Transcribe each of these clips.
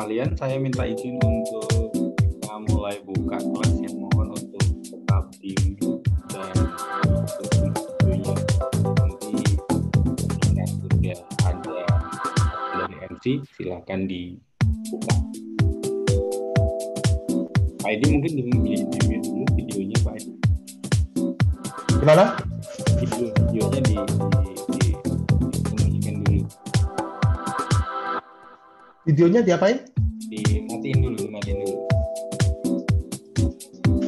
sekalian, saya minta izin untuk kita mulai buka kelas yang mohon untuk tetap di mute dan tutup videonya. Nanti jika sudah ada dari MC, silakan dibuka. Pak Edi mungkin di mute dulu videonya, Pak Edi. Gimana? Videonya dipunyikan dulu. Videonya diapain? Dimatiin dulu.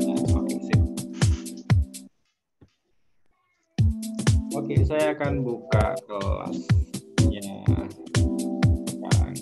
Nah, oke, sip. Oke, saya akan buka kelasnya sekarang.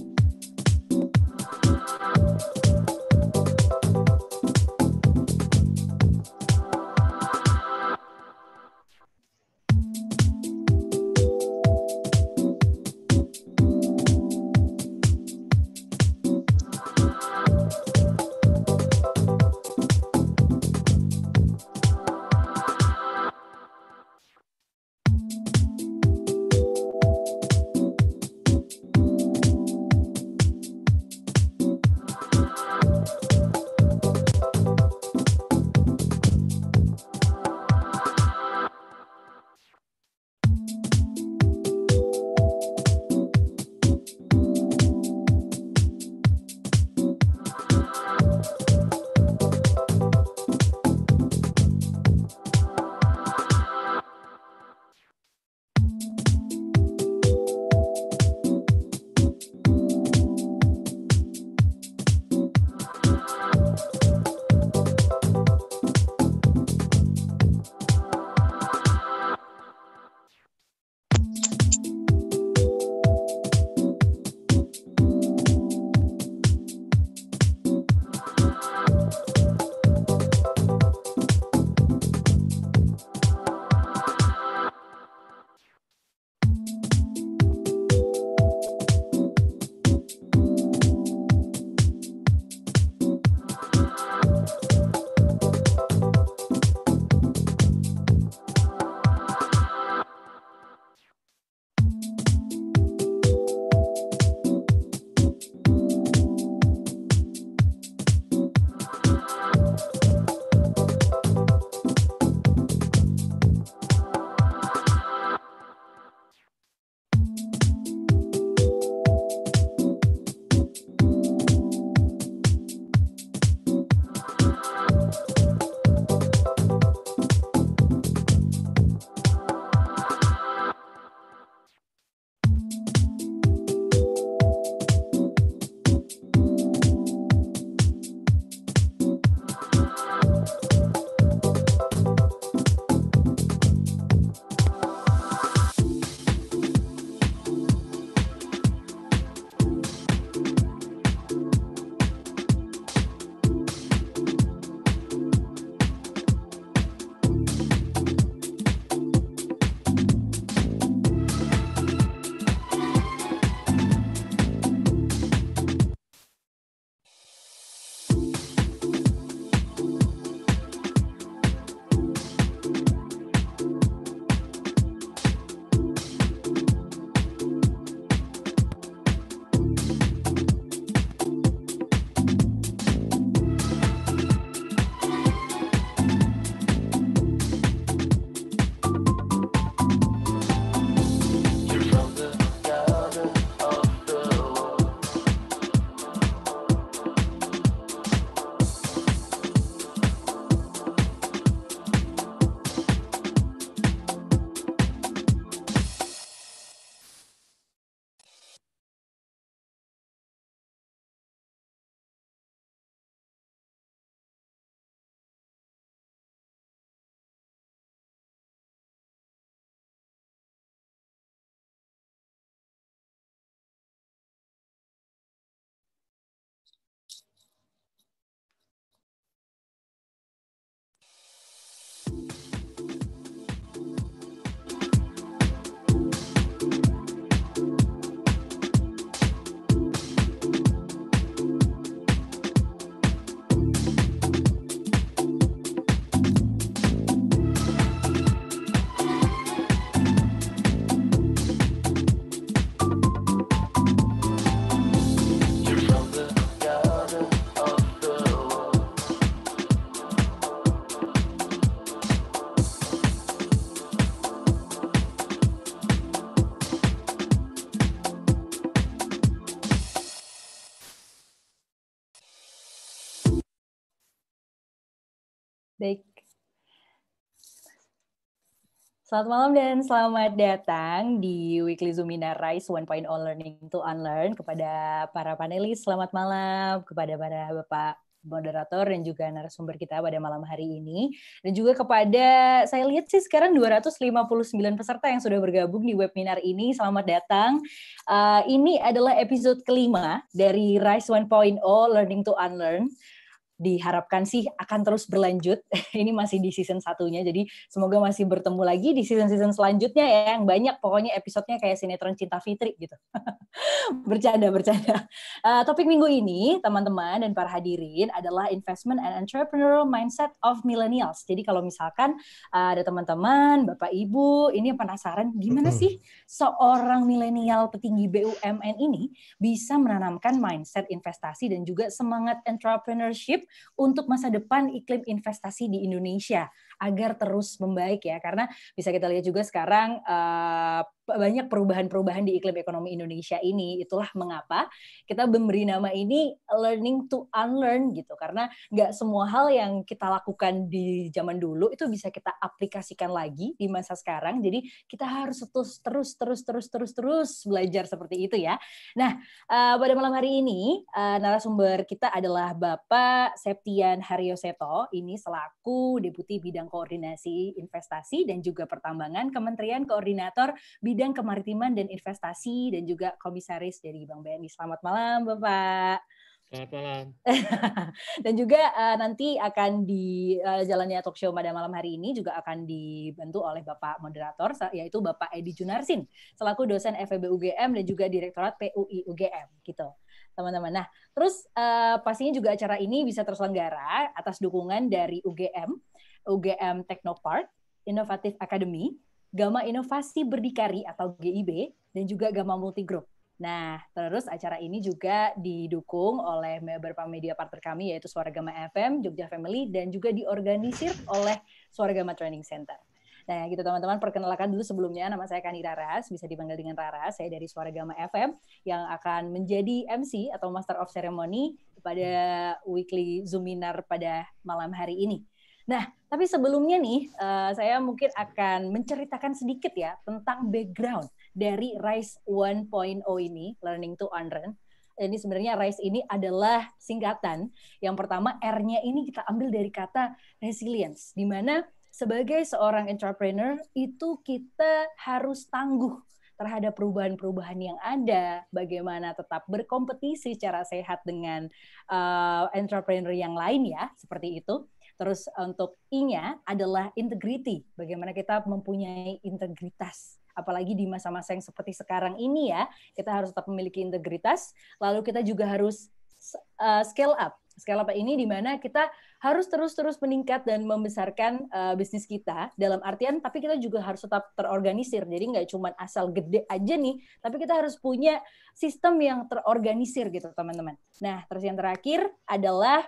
Baik. Selamat malam dan selamat datang di Weekly Zoominar Rise 1.0 Learning to Unlearn kepada para panelis. Selamat malam kepada para Bapak moderator dan juga narasumber kita pada malam hari ini. Dan juga kepada, saya lihat sih sekarang 259 peserta yang sudah bergabung di webinar ini. Selamat datang. Ini adalah episode kelima dari Rise 1.0 Learning to Unlearn. Diharapkan sih akan terus berlanjut. Ini masih di season satunya, jadi semoga masih bertemu lagi di season-season selanjutnya ya, yang banyak pokoknya episodenya kayak sinetron Cinta Fitri gitu. Bercanda. Topik minggu ini, teman-teman dan para hadirin, adalah investment and entrepreneurial mindset of millennials. Jadi kalau misalkan ada teman-teman, Bapak Ibu, ini penasaran gimana sih seorang milenial petinggi BUMN ini bisa menanamkan mindset investasi dan juga semangat entrepreneurship untuk masa depan iklim investasi di Indonesia agar terus membaik ya, karena bisa kita lihat juga sekarang banyak perubahan-perubahan di iklim ekonomi Indonesia ini. Itulah mengapa kita memberi nama ini learning to unlearn gitu, karena nggak semua hal yang kita lakukan di zaman dulu itu bisa kita aplikasikan lagi di masa sekarang. Jadi kita harus terus belajar seperti itu ya. Nah, pada malam hari ini narasumber kita adalah Bapak Septian Haryoseto, ini selaku Deputi Bidang Koordinasi Investasi dan juga Pertambangan Kementerian Koordinator Bidang Kemaritiman dan Investasi dan juga Komisaris dari Bank BNI. Selamat malam, Bapak. Selamat malam. Dan juga nanti akan di jalannya talk show pada malam hari ini juga akan dibantu oleh Bapak moderator, yaitu Bapak Edi Junarsin, selaku dosen FEB UGM dan juga Direktorat PUI UGM, gitu, teman-teman. Nah, terus pastinya juga acara ini bisa terselenggara atas dukungan dari UGM Technopark, Innovative Academy, Gama Inovasi Berdikari atau GIB, dan juga Gama Multigroup. Nah, terus acara ini juga didukung oleh beberapa media partner kami, yaitu Suara Gama FM, Jogja Family, dan juga diorganisir oleh Suara Gama Training Center. Nah, gitu teman-teman, perkenalkan dulu sebelumnya, nama saya Kani Raras, bisa dipanggil dengan Raras, saya dari Suara Gama FM, yang akan menjadi MC atau Master of Ceremony pada Weekly Zoominar pada malam hari ini. Nah, tapi sebelumnya nih, saya mungkin akan menceritakan sedikit ya tentang background dari Rise 1.0 ini, Learning to Unlearn. Ini sebenarnya Rise ini adalah singkatan. Yang pertama, R-nya ini kita ambil dari kata resilience, di mana sebagai seorang entrepreneur itu kita harus tangguh terhadap perubahan-perubahan yang ada, bagaimana tetap berkompetisi secara sehat dengan entrepreneur yang lain ya, seperti itu. Terus untuk I-nya adalah integrity, bagaimana kita mempunyai integritas. Apalagi di masa-masa yang seperti sekarang ini ya, kita harus tetap memiliki integritas, lalu kita juga harus scale up. Scale up ini di mana kita harus terus meningkat dan membesarkan bisnis kita, dalam artian tapi kita juga harus tetap terorganisir. Jadi nggak cuma asal gede aja nih, tapi kita harus punya sistem yang terorganisir gitu teman-teman. Nah, terus yang terakhir adalah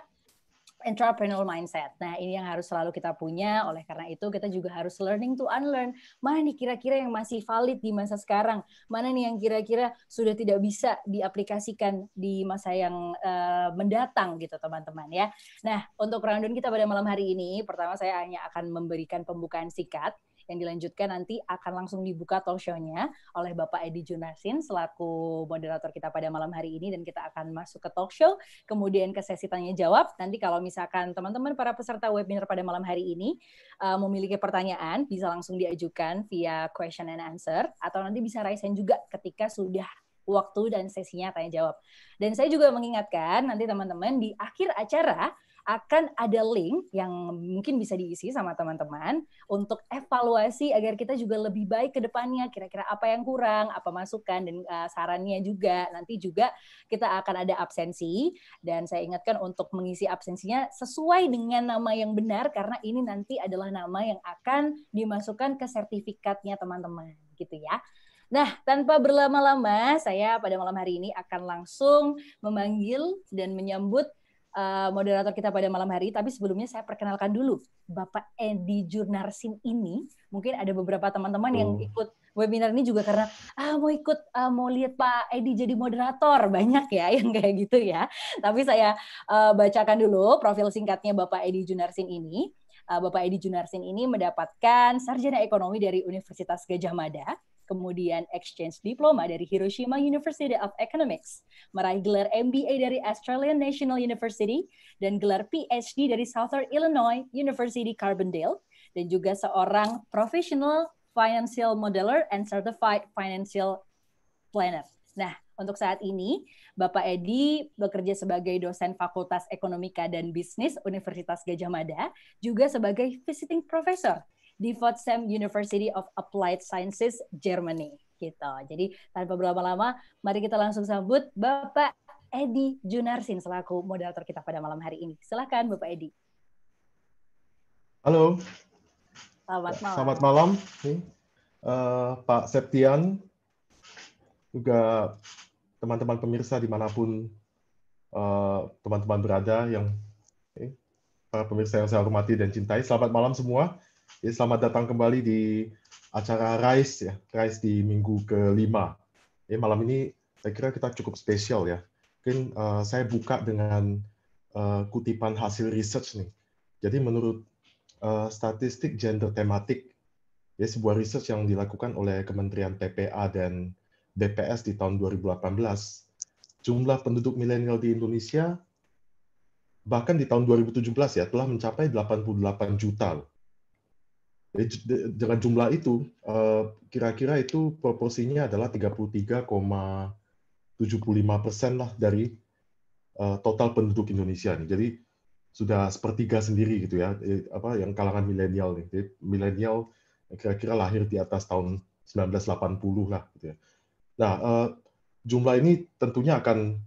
entrepreneurial mindset. Nah, ini yang harus selalu kita punya. Oleh karena itu, kita juga harus learning to unlearn. Mana nih kira-kira yang masih valid di masa sekarang? Mana nih yang kira-kira sudah tidak bisa diaplikasikan di masa yang mendatang gitu, teman-teman ya. Nah, untuk rundown kita pada malam hari ini, pertama saya hanya akan memberikan pembukaan singkat. Yang dilanjutkan nanti akan langsung dibuka talk show-nya oleh Bapak Edi Junarsin selaku moderator kita pada malam hari ini, dan kita akan masuk ke talk show, kemudian ke sesi tanya jawab. Nanti kalau misalkan teman-teman para peserta webinar pada malam hari ini memiliki pertanyaan, bisa langsung diajukan via question and answer, atau nanti bisa raise hand juga ketika sudah waktu dan sesinya tanya jawab. Dan saya juga mengingatkan nanti teman-teman di akhir acara akan ada link yang mungkin bisa diisi sama teman-teman untuk evaluasi agar kita juga lebih baik ke depannya, kira-kira apa yang kurang, apa masukan dan sarannya juga. Nanti juga kita akan ada absensi, dan saya ingatkan untuk mengisi absensinya sesuai dengan nama yang benar, karena ini nanti adalah nama yang akan dimasukkan ke sertifikatnya teman-teman, gitu ya. Nah, tanpa berlama-lama, saya pada malam hari ini akan langsung memanggil dan menyambut moderator kita pada malam hari. Tapi sebelumnya saya perkenalkan dulu Bapak Edi Junarsin ini. Mungkin ada beberapa teman-teman yang ikut webinar ini juga karena mau lihat Pak Edi jadi moderator. Banyak ya yang kayak gitu ya. Tapi saya bacakan dulu profil singkatnya Bapak Edi Junarsin ini. Bapak Edi Junarsin ini mendapatkan sarjana ekonomi dari Universitas Gadjah Mada, kemudian exchange diploma dari Hiroshima University of Economics, meraih gelar MBA dari Australian National University, dan gelar PhD dari Southern Illinois University Carbondale, dan juga seorang professional financial modeler and certified financial planner. Nah, untuk saat ini, Bapak Edi bekerja sebagai dosen Fakultas Ekonomika dan Bisnis Universitas Gadjah Mada, juga sebagai visiting professor di Potsdam University of Applied Sciences, Germany. Gitu. Jadi, tanpa berlama-lama, mari kita langsung sambut Bapak Edi Junarsin selaku moderator kita pada malam hari ini. Silakan, Bapak Edi. Halo. Selamat malam. Selamat malam. Pak Septian, juga teman-teman pemirsa dimanapun teman-teman berada, para pemirsa yang saya hormati dan cintai. Selamat malam semua. Selamat datang kembali di acara RISE, RISE di minggu ke-5. Malam ini saya kira kita cukup spesial ya. Mungkin saya buka dengan kutipan hasil research nih. Jadi menurut statistik gender tematik, sebuah research yang dilakukan oleh Kementerian PPA dan BPS di tahun 2018, jumlah penduduk milenial di Indonesia bahkan di tahun 2017 telah mencapai 88 juta. Jadi, dengan jumlah itu, kira-kira itu proporsinya adalah 33,75% lah dari total penduduk Indonesia. Jadi sudah sepertiga sendiri gitu ya, yang kalangan milenial nih. Jadi milenial kira-kira lahir di atas tahun 1980 lah gitu ya. Nah, jumlah ini tentunya akan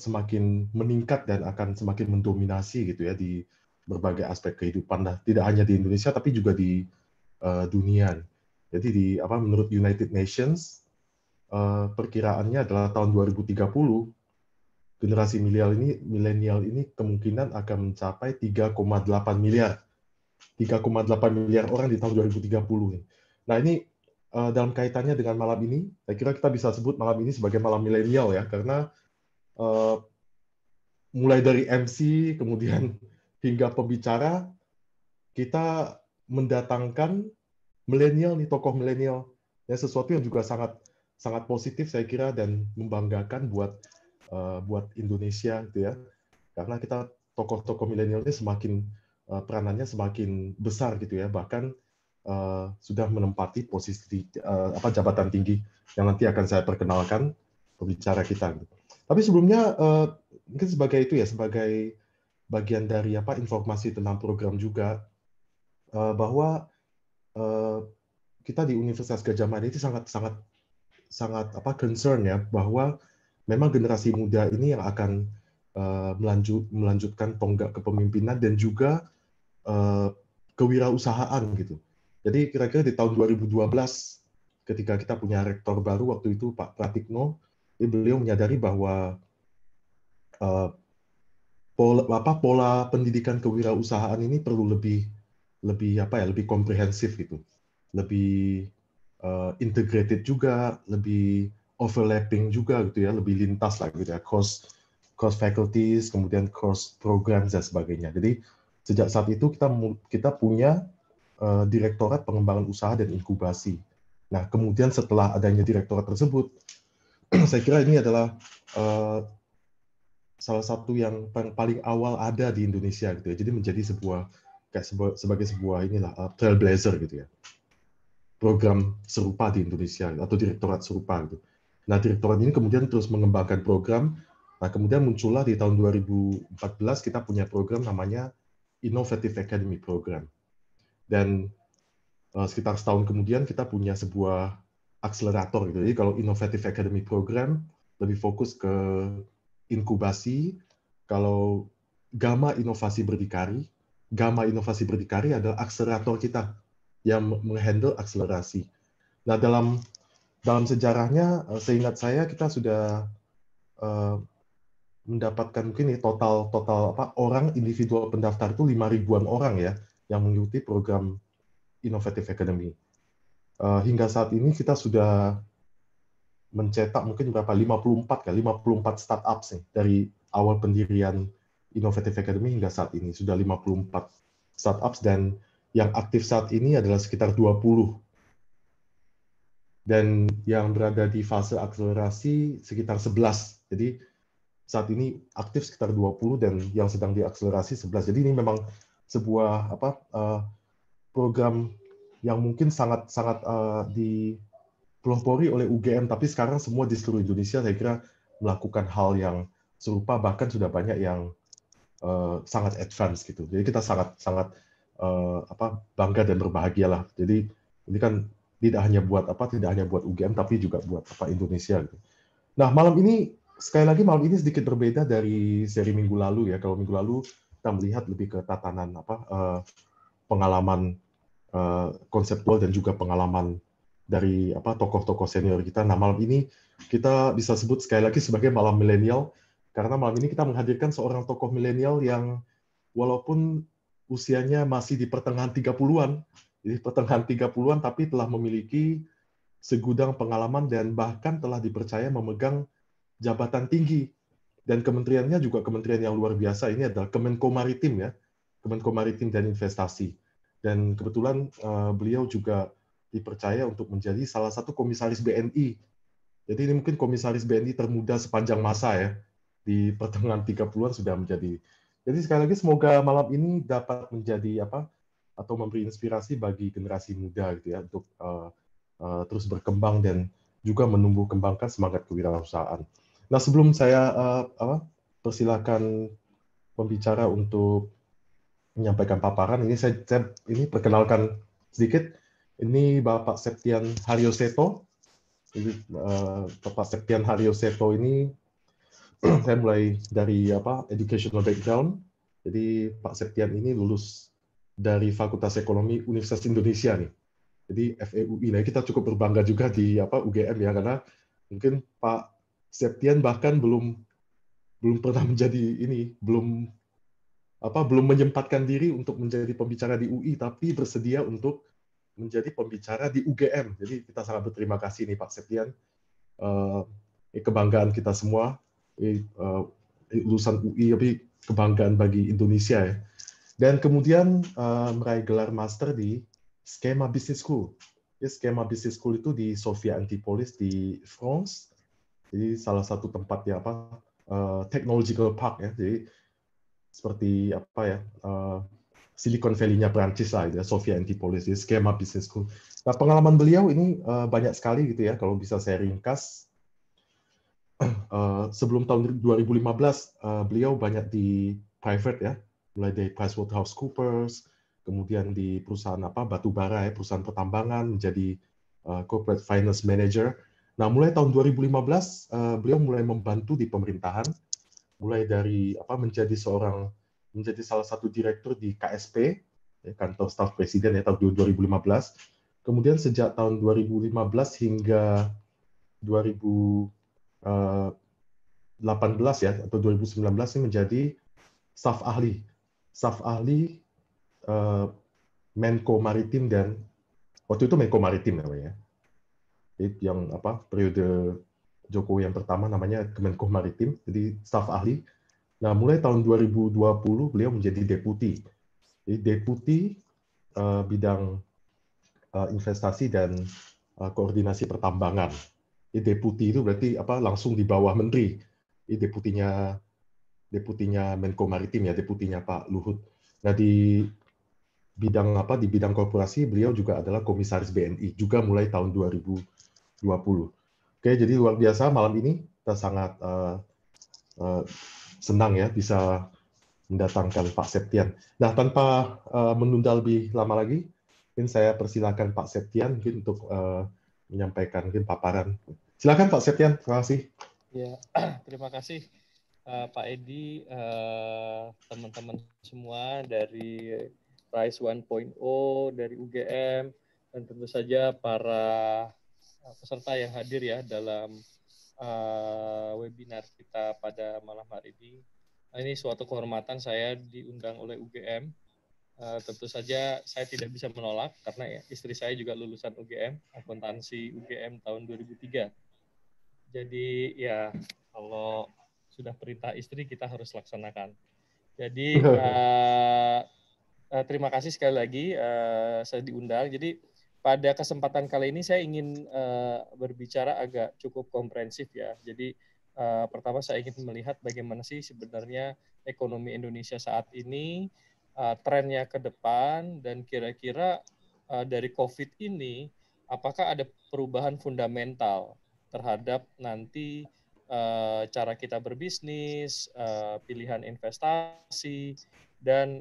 semakin meningkat dan akan semakin mendominasi gitu ya di berbagai aspek kehidupan, tidak hanya di Indonesia tapi juga di dunia. Jadi menurut United Nations, perkiraannya adalah tahun 2030 generasi milenial ini kemungkinan akan mencapai 3,8 miliar. 3,8 miliar orang di tahun 2030 nih. Nah, ini dalam kaitannya dengan malam ini, saya kira kita bisa sebut malam ini sebagai malam milenial ya, karena mulai dari MC, kemudian hingga pembicara, kita mendatangkan milenial nih, tokoh milenial, sesuatu yang juga sangat sangat positif saya kira dan membanggakan buat Indonesia gitu ya, karena kita tokoh-tokoh milenial ini peranannya semakin besar gitu ya, bahkan sudah menempati posisi jabatan tinggi yang nanti akan saya perkenalkan pembicara kita. Tapi sebelumnya mungkin sebagai bagian dari informasi tentang program juga, bahwa kita di Universitas Gadjah Mada itu sangat concern ya, bahwa memang generasi muda ini yang akan melanjutkan tonggak kepemimpinan dan juga kewirausahaan gitu. Jadi kira-kira di tahun 2012 ketika kita punya rektor baru waktu itu Pak Pratikno, beliau menyadari bahwa pola pendidikan kewirausahaan ini perlu lebih komprehensif gitu, lebih integrated juga, lebih overlapping juga gitu ya, lebih lintas lah gitu ya, cross faculties, kemudian cross programs dan sebagainya. Jadi sejak saat itu kita punya Direktorat Pengembangan Usaha dan Inkubasi. Nah, kemudian setelah adanya direktorat tersebut, saya kira ini adalah salah satu yang paling awal ada di Indonesia gitu ya. Jadi menjadi sebagai sebuah trailblazer gitu ya. Program serupa di Indonesia atau direktorat serupa gitu. Nah, direktorat ini kemudian terus mengembangkan program. Nah, kemudian muncullah di tahun 2014 kita punya program namanya Innovative Academy Program. Dan sekitar setahun kemudian kita punya sebuah akselerator gitu. Jadi kalau Innovative Academy Program lebih fokus ke inkubasi, kalau Gamma Inovasi Berdikari adalah akselerator kita yang menghandle akselerasi. Nah, dalam sejarahnya, seingat saya kita sudah mendapatkan mungkin total orang individual pendaftar itu 5.000-an orang ya yang mengikuti program Innovative Academy. Hingga saat ini kita sudah mencetak mungkin 54 startups nih dari awal pendirian Innovative Academy hingga saat ini sudah 54 startups, dan yang aktif saat ini adalah sekitar 20. Dan yang berada di fase akselerasi sekitar 11. Jadi saat ini aktif sekitar 20 dan yang sedang diakselerasi 11. Jadi ini memang sebuah program yang mungkin sangat dipelopori oleh UGM, tapi sekarang semua di seluruh Indonesia saya kira melakukan hal yang serupa, bahkan sudah banyak yang sangat advance gitu. Jadi kita sangat bangga dan berbahagia lah. Jadi ini kan tidak hanya buat UGM tapi juga buat Indonesia gitu. Nah, sekali lagi malam ini sedikit berbeda dari seri minggu lalu ya. Kalau minggu lalu kita melihat lebih ke tatanan pengalaman konseptual dan juga pengalaman dari tokoh-tokoh senior kita. Nah, malam ini kita bisa sebut sekali lagi sebagai malam milenial, karena malam ini kita menghadirkan seorang tokoh milenial yang walaupun usianya masih di pertengahan 30-an, jadi pertengahan 30-an, tapi telah memiliki segudang pengalaman dan bahkan telah dipercaya memegang jabatan tinggi. Dan kementeriannya juga kementerian yang luar biasa. Ini adalah Kemenko Maritim ya, Kemenko Maritim dan Investasi. Dan kebetulan beliau juga dipercaya untuk menjadi salah satu komisaris BNI. Jadi ini mungkin komisaris BNI termuda sepanjang masa ya. Di pertengahan 30-an sudah menjadi. Jadi sekali lagi semoga malam ini dapat menjadi atau memberi inspirasi bagi generasi muda gitu ya, untuk terus berkembang dan juga menumbuh kembangkan semangat kewirausahaan. Nah, sebelum saya persilakan pembicara untuk menyampaikan paparan, ini saya ini perkenalkan sedikit. Ini Bapak Septian Haryoseto. Jadi Bapak Septian Haryoseto ini saya mulai dari educational background. Jadi Pak Septian ini lulus dari Fakultas Ekonomi Universitas Indonesia nih. Jadi FEUI. Nah, kita cukup berbangga juga di UGM ya, karena mungkin Pak Septian bahkan belum pernah menjadi belum menyempatkan diri untuk menjadi pembicara di UI, tapi bersedia untuk menjadi pembicara di UGM. Jadi kita sangat berterima kasih nih Pak Septian. Kebanggaan kita semua, lulusan UI, tapi kebanggaan bagi Indonesia ya. Dan kemudian meraih gelar master di Schema Business School. Schema Business School itu di Sophia Antipolis di France. Jadi salah satu tempat ya technological park ya. Jadi seperti Silicon Valley-nya Prancis lah, ya, Sophia Antipolis, jadi Schema Business School. Nah, pengalaman beliau ini banyak sekali gitu ya, kalau bisa saya ringkas. Sebelum tahun 2015, beliau banyak di private ya, mulai dari PricewaterhouseCoopers, kemudian di perusahaan batu bara ya, perusahaan pertambangan, menjadi corporate finance manager. Nah, mulai tahun 2015 beliau mulai membantu di pemerintahan, mulai dari menjadi salah satu direktur di KSP, ya, kantor staf presiden ya, tahun 2015. Kemudian sejak tahun 2015 hingga 2018 ya, atau 2019 ini menjadi staf ahli Menko Maritim, dan waktu itu Menko Maritim namanya. Yang periode Jokowi yang pertama namanya Kemenko Maritim, jadi staf ahli. Nah, mulai tahun 2020 beliau menjadi deputi. Jadi deputi bidang investasi dan koordinasi pertambangan. Jadi deputi itu berarti langsung di bawah menteri. Jadi deputinya Menko Maritim ya, deputinya Pak Luhut. Nah, di bidang korporasi beliau juga adalah komisaris BNI juga mulai tahun 2020. Oke, jadi luar biasa malam ini kita sangat senang ya bisa mendatangkan Pak Septian. Nah, tanpa menunda lebih lama lagi, mungkin saya persilakan Pak Septian mungkin untuk menyampaikan mungkin paparan. Silakan Pak Septian, terima kasih. Ya, terima kasih Pak Edi, teman-teman semua dari Rise 1.0, dari UGM, dan tentu saja para peserta yang hadir ya dalam webinar kita pada malam hari ini. Ini suatu kehormatan saya diundang oleh UGM. Tentu saja saya tidak bisa menolak karena istri saya juga lulusan UGM, akuntansi UGM tahun 2003. Jadi ya kalau sudah perintah istri kita harus laksanakan. Jadi Terima kasih sekali lagi saya diundang. Jadi pada kesempatan kali ini saya ingin berbicara agak cukup komprehensif ya. Jadi pertama saya ingin melihat bagaimana sih sebenarnya ekonomi Indonesia saat ini, trennya ke depan, dan kira-kira dari COVID ini apakah ada perubahan fundamental terhadap nanti cara kita berbisnis, pilihan investasi, dan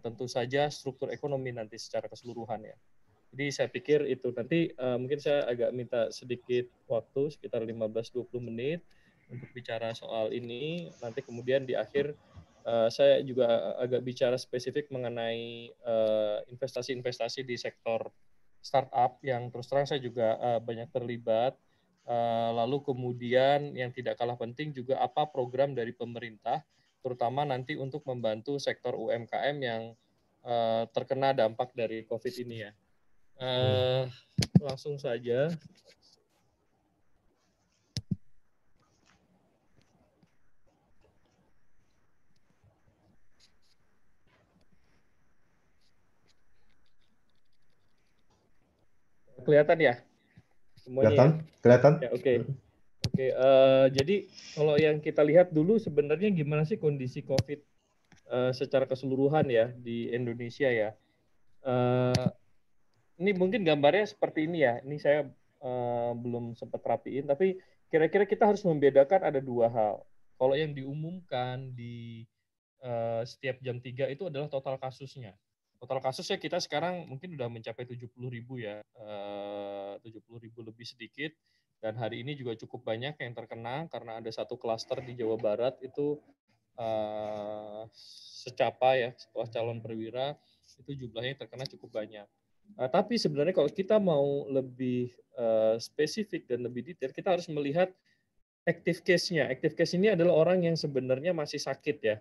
tentu saja struktur ekonomi nanti secara keseluruhan ya. Jadi saya pikir itu nanti mungkin saya agak minta sedikit waktu sekitar 15-20 menit untuk bicara soal ini. Nanti kemudian di akhir saya juga agak bicara spesifik mengenai investasi-investasi di sektor startup yang terus terang saya juga banyak terlibat. Lalu kemudian yang tidak kalah penting juga apa program dari pemerintah terutama nanti untuk membantu sektor UMKM yang terkena dampak dari COVID ini ya. Langsung saja. Kelihatan ya semuanya ya? Kelihatan? Ya, oke. Jadi kalau yang kita lihat dulu sebenarnya gimana sih kondisi COVID secara keseluruhan ya di Indonesia ya. Ini mungkin gambarnya seperti ini ya. Ini saya belum sempat rapiin, tapi kira-kira kita harus membedakan ada dua hal. Kalau yang diumumkan di setiap jam 3 itu adalah total kasusnya. Total kasusnya kita sekarang mungkin sudah mencapai 70.000 ya, 70.000 lebih sedikit. Dan hari ini juga cukup banyak yang terkena karena ada satu klaster di Jawa Barat itu secapa ya setelah calon perwira itu jumlahnya terkena cukup banyak. Tapi sebenarnya kalau kita mau lebih spesifik dan lebih detail, kita harus melihat active case-nya. Active case ini adalah orang yang sebenarnya masih sakit ya.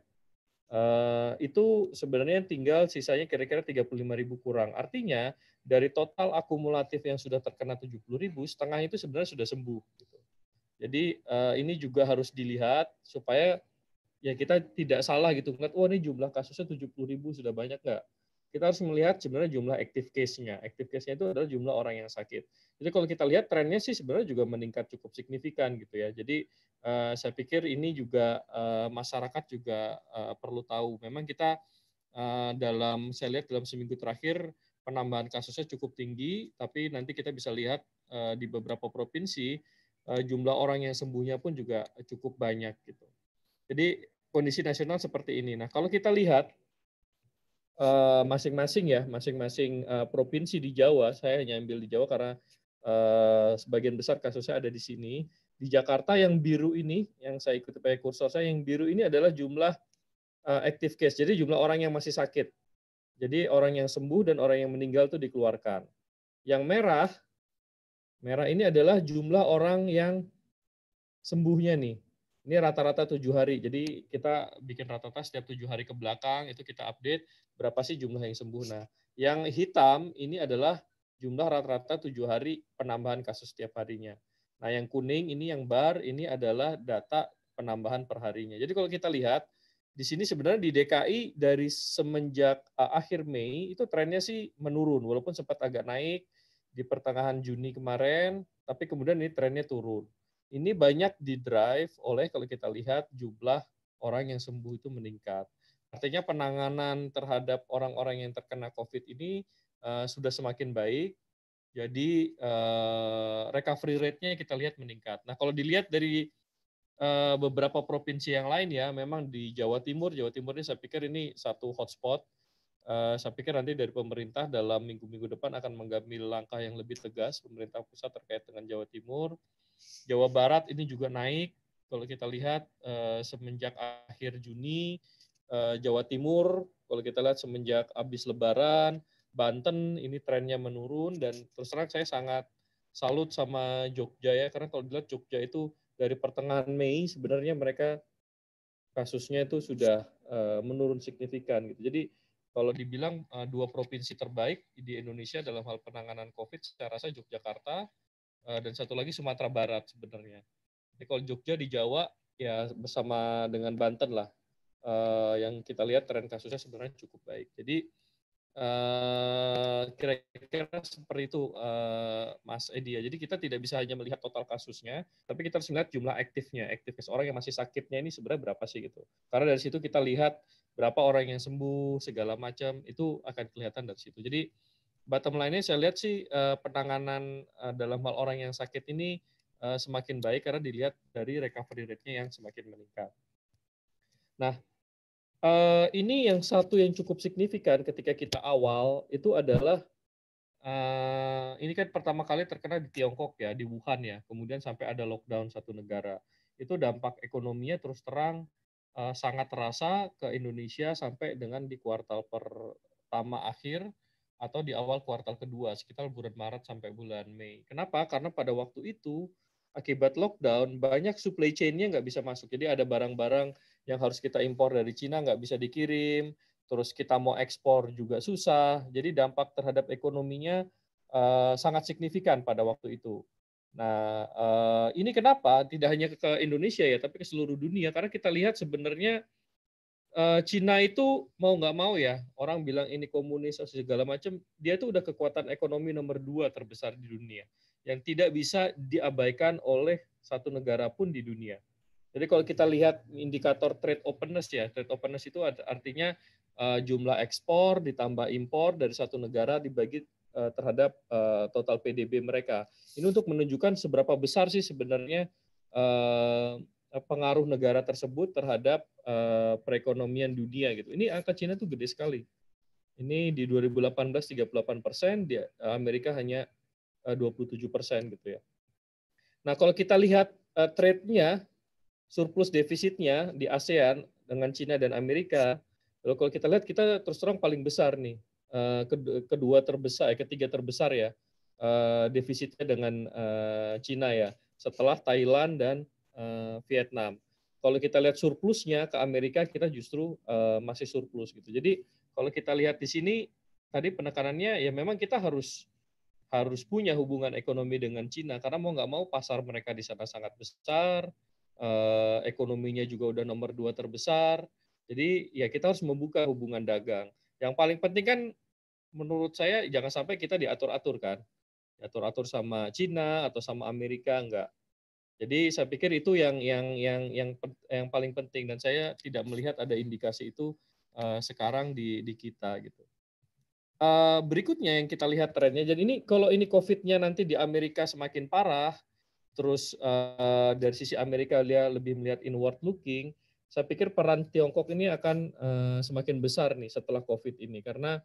Itu sebenarnya tinggal sisanya kira-kira 35.000 kurang. Artinya dari total akumulatif yang sudah terkena 70.000, setengah itu sebenarnya sudah sembuh. Gitu. Jadi ini juga harus dilihat supaya ya kita tidak salah gitu. Wah ini jumlah kasusnya 70.000 sudah banyak nggak? Kita harus melihat sebenarnya jumlah active case-nya. Active case-nya itu adalah jumlah orang yang sakit. Jadi kalau kita lihat trennya sih sebenarnya juga meningkat cukup signifikan gitu ya. Jadi saya pikir ini juga masyarakat juga perlu tahu. Memang kita saya lihat dalam seminggu terakhir penambahan kasusnya cukup tinggi, tapi nanti kita bisa lihat di beberapa provinsi jumlah orang yang sembuhnya pun juga cukup banyak gitu. Jadi kondisi nasional seperti ini. Nah kalau kita lihat masing-masing provinsi di Jawa, saya hanya ambil di Jawa karena sebagian besar kasusnya ada di sini. Di Jakarta yang biru ini, yang saya ikuti pakai kursor saya, yang biru ini adalah jumlah active case, jadi jumlah orang yang masih sakit. Jadi orang yang sembuh dan orang yang meninggal itu dikeluarkan. Yang merah ini adalah jumlah orang yang sembuhnya nih. Ini rata-rata 7 hari. Jadi kita bikin rata-rata setiap 7 hari ke belakang, itu kita update berapa sih jumlah yang sembuh. Nah, yang hitam ini adalah jumlah rata-rata 7 hari penambahan kasus setiap harinya. Nah, yang kuning ini yang bar, ini adalah data penambahan per harinya. Jadi kalau kita lihat, di sini sebenarnya di DKI dari semenjak akhir Mei, itu trennya sih menurun. Walaupun sempat agak naik di pertengahan Juni kemarin, tapi kemudian ini trennya turun. Ini banyak didrive oleh kalau kita lihat jumlah orang yang sembuh itu meningkat. Artinya penanganan terhadap orang-orang yang terkena COVID ini sudah semakin baik. Jadi recovery rate-nya kita lihat meningkat. Nah kalau dilihat dari beberapa provinsi yang lain ya, memang di Jawa Timur ini saya pikir ini satu hotspot. Saya pikir nanti dari pemerintah dalam minggu-minggu depan akan mengambil langkah yang lebih tegas, pemerintah pusat terkait dengan Jawa Timur. Jawa Barat ini juga naik, kalau kita lihat semenjak akhir Juni, Jawa Timur, kalau kita lihat semenjak habis Lebaran, Banten ini trennya menurun, dan terus terang saya sangat salut sama Jogja ya, karena kalau dilihat Jogja itu dari pertengahan Mei sebenarnya mereka kasusnya itu sudah menurun signifikan gitu. Jadi kalau dibilang dua provinsi terbaik di Indonesia dalam hal penanganan COVID, saya rasa Yogyakarta dan satu lagi Sumatera Barat sebenarnya. Jadi kalau Jogja di Jawa ya bersama dengan Banten lah yang kita lihat tren kasusnya sebenarnya cukup baik. Jadi Kira-kira seperti itu, Mas Edi ya. Jadi kita tidak bisa hanya melihat total kasusnya, tapi kita harus melihat jumlah aktifnya, aktivitas orang yang masih sakitnya ini sebenarnya berapa sih gitu. Karena dari situ kita lihat berapa orang yang sembuh, segala macam, itu akan kelihatan dari situ. Jadi bottom line-nya saya lihat sih penanganan dalam hal orang yang sakit ini semakin baik karena dilihat dari recovery rate-nya yang semakin meningkat. Nah, ini yang satu yang cukup signifikan ketika kita awal itu adalah ini kan pertama kali terkena di Tiongkok ya, di Wuhan ya, kemudian sampai ada lockdown satu negara. Itu dampak ekonominya terus terang sangat terasa ke Indonesia sampai dengan di kuartal pertama akhir atau di awal kuartal kedua, sekitar bulan Maret sampai bulan Mei. Kenapa? Karena pada waktu itu akibat lockdown banyak supply chain-nya nggak bisa masuk. Jadi ada barang-barang yang harus kita impor dari Cina nggak bisa dikirim, terus kita mau ekspor juga susah. Jadi dampak terhadap ekonominya sangat signifikan pada waktu itu. Nah, ini kenapa tidak hanya ke Indonesia ya, tapi ke seluruh dunia. Karena kita lihat sebenarnya Cina itu mau nggak mau ya, orang bilang ini komunis atau segala macam, dia itu udah kekuatan ekonomi nomor 2 terbesar di dunia, yang tidak bisa diabaikan oleh satu negara pun di dunia. Jadi kalau kita lihat indikator trade openness ya, trade openness itu artinya jumlah ekspor ditambah impor dari satu negara dibagi terhadap total PDB mereka. Ini untuk menunjukkan seberapa besar sih sebenarnya pengaruh negara tersebut terhadap perekonomian dunia gitu. Ini angka Cina tuh gede sekali. Ini di 2018 38%, di Amerika hanya 27% gitu ya. Nah kalau kita lihat trade-nya, surplus defisitnya di ASEAN dengan Cina dan Amerika, lalu kalau kita lihat kita terus terang paling besar nih, kedua terbesar, ketiga terbesar ya defisitnya dengan Cina ya, setelah Thailand dan Vietnam. Kalau kita lihat surplusnya ke Amerika, kita justru masih surplus gitu. Jadi kalau kita lihat di sini tadi penekanannya ya memang kita harus punya hubungan ekonomi dengan Cina karena mau nggak mau pasar mereka di sana sangat besar, ekonominya juga udah nomor 2 terbesar. Jadi ya kita harus membuka hubungan dagang. Yang paling penting kan menurut saya jangan sampai kita diatur-atur kan, diatur-atur sama Cina atau sama Amerika enggak. Jadi saya pikir itu yang paling penting dan saya tidak melihat ada indikasi itu sekarang di kita gitu. Berikutnya yang kita lihat trennya, jadi ini kalau ini COVID-nya nanti di Amerika semakin parah, terus dari sisi Amerika dia lebih melihat inward looking, saya pikir peran Tiongkok ini akan semakin besar nih setelah COVID ini karena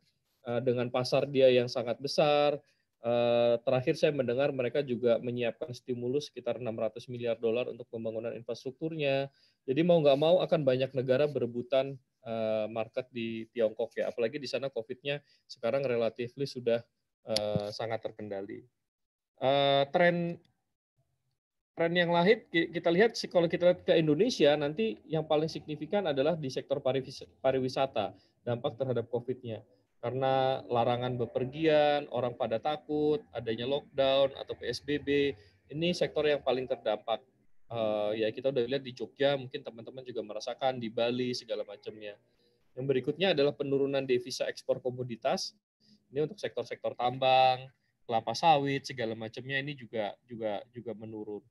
dengan pasar dia yang sangat besar, terakhir saya mendengar mereka juga menyiapkan stimulus sekitar 600 miliar dolar untuk pembangunan infrastrukturnya. Jadi mau nggak mau akan banyak negara berebutan market di Tiongkok ya, apalagi di sana COVID-nya sekarang relatif sudah sangat terkendali. Tren yang lain kita lihat kalau kita lihat ke Indonesia nanti yang paling signifikan adalah di sektor pariwisata dampak terhadap COVID-nya karena larangan bepergian, orang pada takut, adanya lockdown atau PSBB, ini sektor yang paling terdampak. Ya kita udah lihat di Jogja, mungkin teman-teman juga merasakan di Bali segala macamnya. Yang berikutnya adalah penurunan devisa ekspor komoditas. Ini untuk sektor-sektor tambang, kelapa sawit segala macamnya ini juga menurun.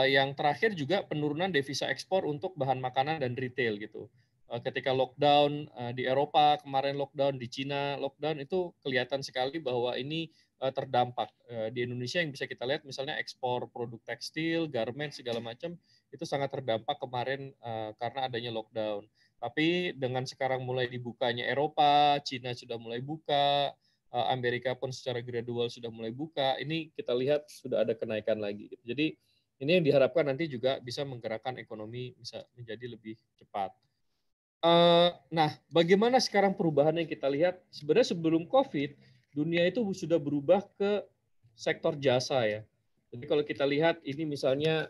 Yang terakhir juga penurunan devisa ekspor untuk bahan makanan dan retail gitu. Ketika lockdown di Eropa kemarin lockdown, di Cina lockdown, itu kelihatan sekali bahwa ini terdampak. Di Indonesia yang bisa kita lihat misalnya ekspor produk tekstil, garment segala macam itu sangat terdampak kemarin karena adanya lockdown. Tapi dengan sekarang mulai dibukanya Eropa, Cina sudah mulai buka, Amerika pun secara gradual sudah mulai buka, ini kita lihat sudah ada kenaikan lagi. Jadi ini yang diharapkan nanti juga bisa menggerakkan ekonomi bisa menjadi lebih cepat. Nah, bagaimana sekarang perubahan yang kita lihat? Sebenarnya sebelum COVID, dunia itu sudah berubah ke sektor jasa ya. Jadi kalau kita lihat ini misalnya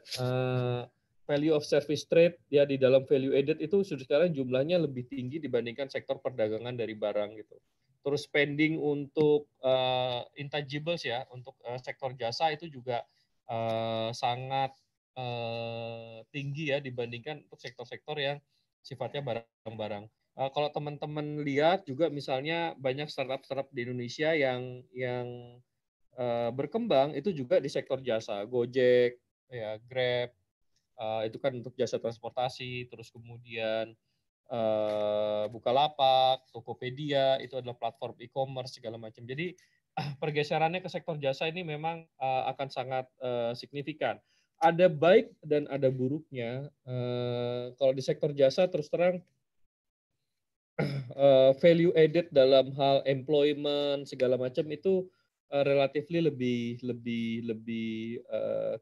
value of service trade ya di dalam value added itu sudah sekarang jumlahnya lebih tinggi dibandingkan sektor perdagangan dari barang gitu. Terus spending untuk intangibles ya, untuk sektor jasa itu juga sangat tinggi ya dibandingkan untuk sektor-sektor yang sifatnya barang-barang. Kalau teman-teman lihat juga misalnya banyak startup-startup di Indonesia yang berkembang itu juga di sektor jasa, Gojek, ya Grab, itu kan untuk jasa transportasi, terus kemudian Bukalapak, Tokopedia itu adalah platform e-commerce segala macam. Jadi pergeserannya ke sektor jasa ini memang akan sangat signifikan. Ada baik dan ada buruknya. Kalau di sektor jasa terus terang value added dalam hal employment segala macam itu relatively lebih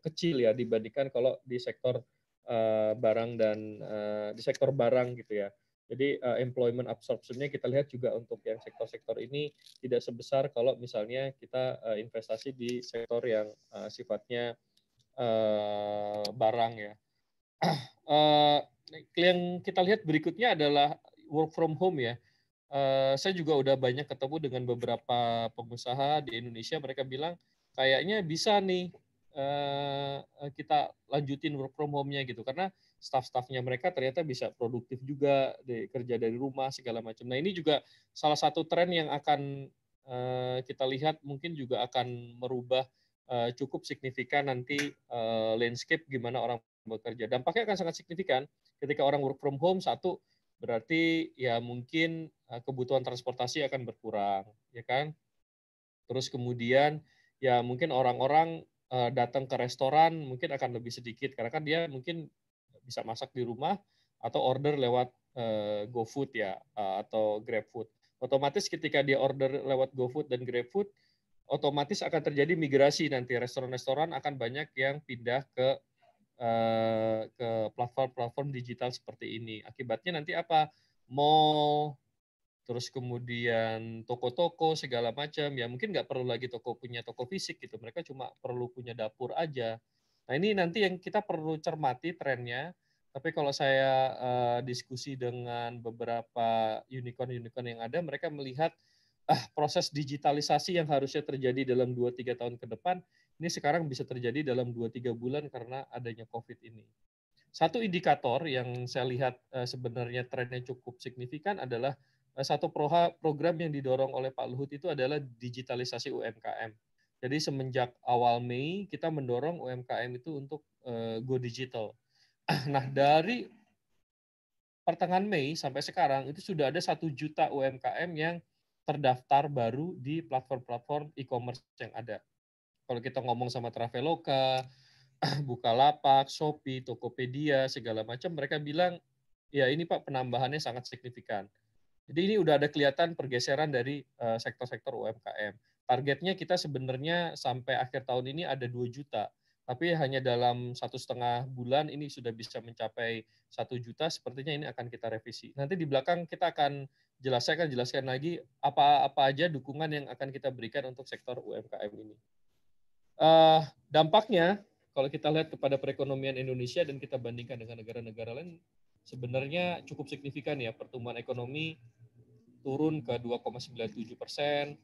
kecil ya dibandingkan kalau di sektor barang dan di sektor barang gitu ya. Jadi employment absorption-nya kita lihat juga untuk yang sektor-sektor ini tidak sebesar kalau misalnya kita investasi di sektor yang sifatnya barang ya. Yang kita lihat berikutnya adalah work from home ya. Saya juga udah banyak ketemu dengan beberapa pengusaha di Indonesia, mereka bilang kayaknya bisa nih kita lanjutin work from home-nya gitu, karena staff-staffnya mereka ternyata bisa produktif juga, kerja dari rumah segala macam. Nah ini juga salah satu tren yang akan kita lihat mungkin juga akan merubah cukup signifikan nanti landscape gimana orang bekerja. Dampaknya akan sangat signifikan ketika orang work from home. Satu, berarti ya mungkin kebutuhan transportasi akan berkurang, ya kan? Terus kemudian ya mungkin orang-orang datang ke restoran mungkin akan lebih sedikit karena kan dia mungkin bisa masak di rumah atau order lewat GoFood ya atau GrabFood. Otomatis ketika dia order lewat GoFood dan GrabFood, otomatis akan terjadi migrasi nanti restoran-restoran akan banyak yang pindah ke platform-platform digital seperti ini. Akibatnya nanti apa? Mall, terus kemudian toko-toko segala macam, ya mungkin nggak perlu lagi punya toko fisik gitu, mereka cuma perlu punya dapur aja. Nah ini nanti yang kita perlu cermati trennya, tapi kalau saya diskusi dengan beberapa unicorn-unicorn yang ada, mereka melihat proses digitalisasi yang harusnya terjadi dalam 2-3 tahun ke depan, ini sekarang bisa terjadi dalam 2-3 bulan karena adanya COVID ini. Satu indikator yang saya lihat sebenarnya trennya cukup signifikan adalah satu program yang didorong oleh Pak Luhut itu adalah digitalisasi UMKM. Jadi semenjak awal Mei kita mendorong UMKM itu untuk go digital. Nah dari pertengahan Mei sampai sekarang itu sudah ada 1 juta UMKM yang terdaftar baru di platform-platform e-commerce yang ada. Kalau kita ngomong sama Traveloka, Bukalapak, Shopee, Tokopedia, segala macam, mereka bilang, ya ini Pak penambahannya sangat signifikan. Jadi ini udah ada kelihatan pergeseran dari sektor-sektor UMKM. Targetnya kita sebenarnya sampai akhir tahun ini ada 2 juta. Tapi hanya dalam 1,5 bulan ini sudah bisa mencapai 1 juta, sepertinya ini akan kita revisi. Nanti di belakang kita akan jelaskan lagi apa aja dukungan yang akan kita berikan untuk sektor UMKM ini. Dampaknya, kalau kita lihat kepada perekonomian Indonesia dan kita bandingkan dengan negara-negara lain, sebenarnya cukup signifikan ya, pertumbuhan ekonomi turun ke 2,97%.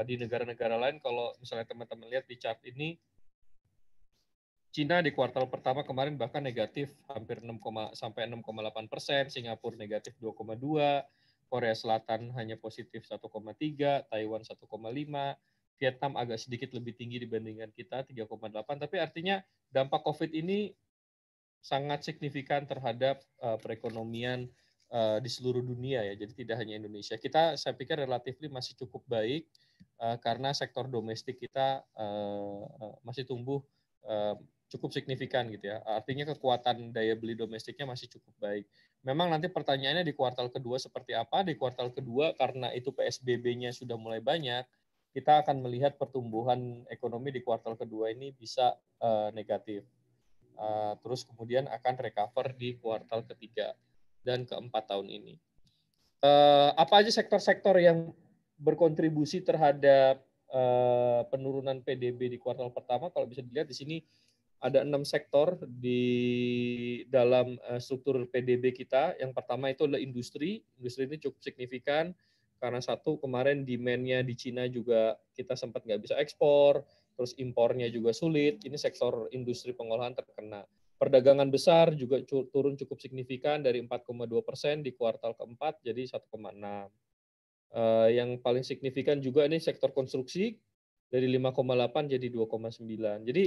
Di negara-negara lain, kalau misalnya teman-teman lihat di chart ini, Cina di kuartal pertama kemarin bahkan negatif hampir 6,8%, Singapura negatif 2,2%, Korea Selatan hanya positif 1,3%, Taiwan 1,5%, Vietnam agak sedikit lebih tinggi dibandingkan kita 3,8%, tapi artinya dampak COVID ini sangat signifikan terhadap perekonomian di seluruh dunia ya. Jadi tidak hanya Indonesia. Saya pikir relatif masih cukup baik karena sektor domestik kita masih tumbuh cukup signifikan gitu ya. Artinya kekuatan daya beli domestiknya masih cukup baik. Memang nanti pertanyaannya di kuartal kedua seperti apa? Di kuartal kedua karena itu PSBB-nya sudah mulai banyak, kita akan melihat pertumbuhan ekonomi di kuartal kedua ini bisa negatif. Terus kemudian akan recover di kuartal ketiga dan keempat tahun ini. Apa aja sektor-sektor yang berkontribusi terhadap penurunan PDB di kuartal pertama? Kalau bisa dilihat di sini ada 6 sektor di dalam struktur PDB kita. Yang pertama itu adalah industri. Industri ini cukup signifikan karena satu kemarin demand-nya di Cina juga kita sempat nggak bisa ekspor, terus impornya juga sulit. Ini sektor industri pengolahan terkena. Perdagangan besar juga turun cukup signifikan dari 4,2% di kuartal keempat jadi 1,6. Yang paling signifikan juga ini sektor konstruksi dari 5,8 jadi 2,9. Jadi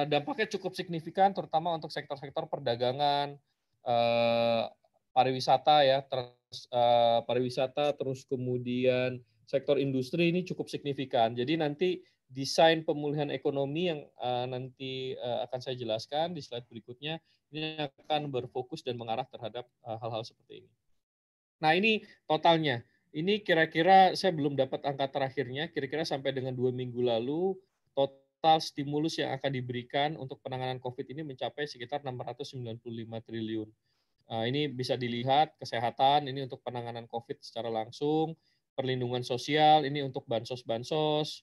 dampaknya cukup signifikan terutama untuk sektor-sektor perdagangan, pariwisata ya, pariwisata terus kemudian sektor industri ini cukup signifikan. Jadi nanti desain pemulihan ekonomi yang nanti akan saya jelaskan di slide berikutnya ini akan berfokus dan mengarah terhadap hal-hal seperti ini. Nah ini totalnya. Ini kira-kira saya belum dapat angka terakhirnya, kira-kira sampai dengan 2 minggu lalu total stimulus yang akan diberikan untuk penanganan COVID ini mencapai sekitar 695 triliun. Ini bisa dilihat kesehatan, ini untuk penanganan COVID secara langsung, perlindungan sosial, ini untuk bansos-bansos,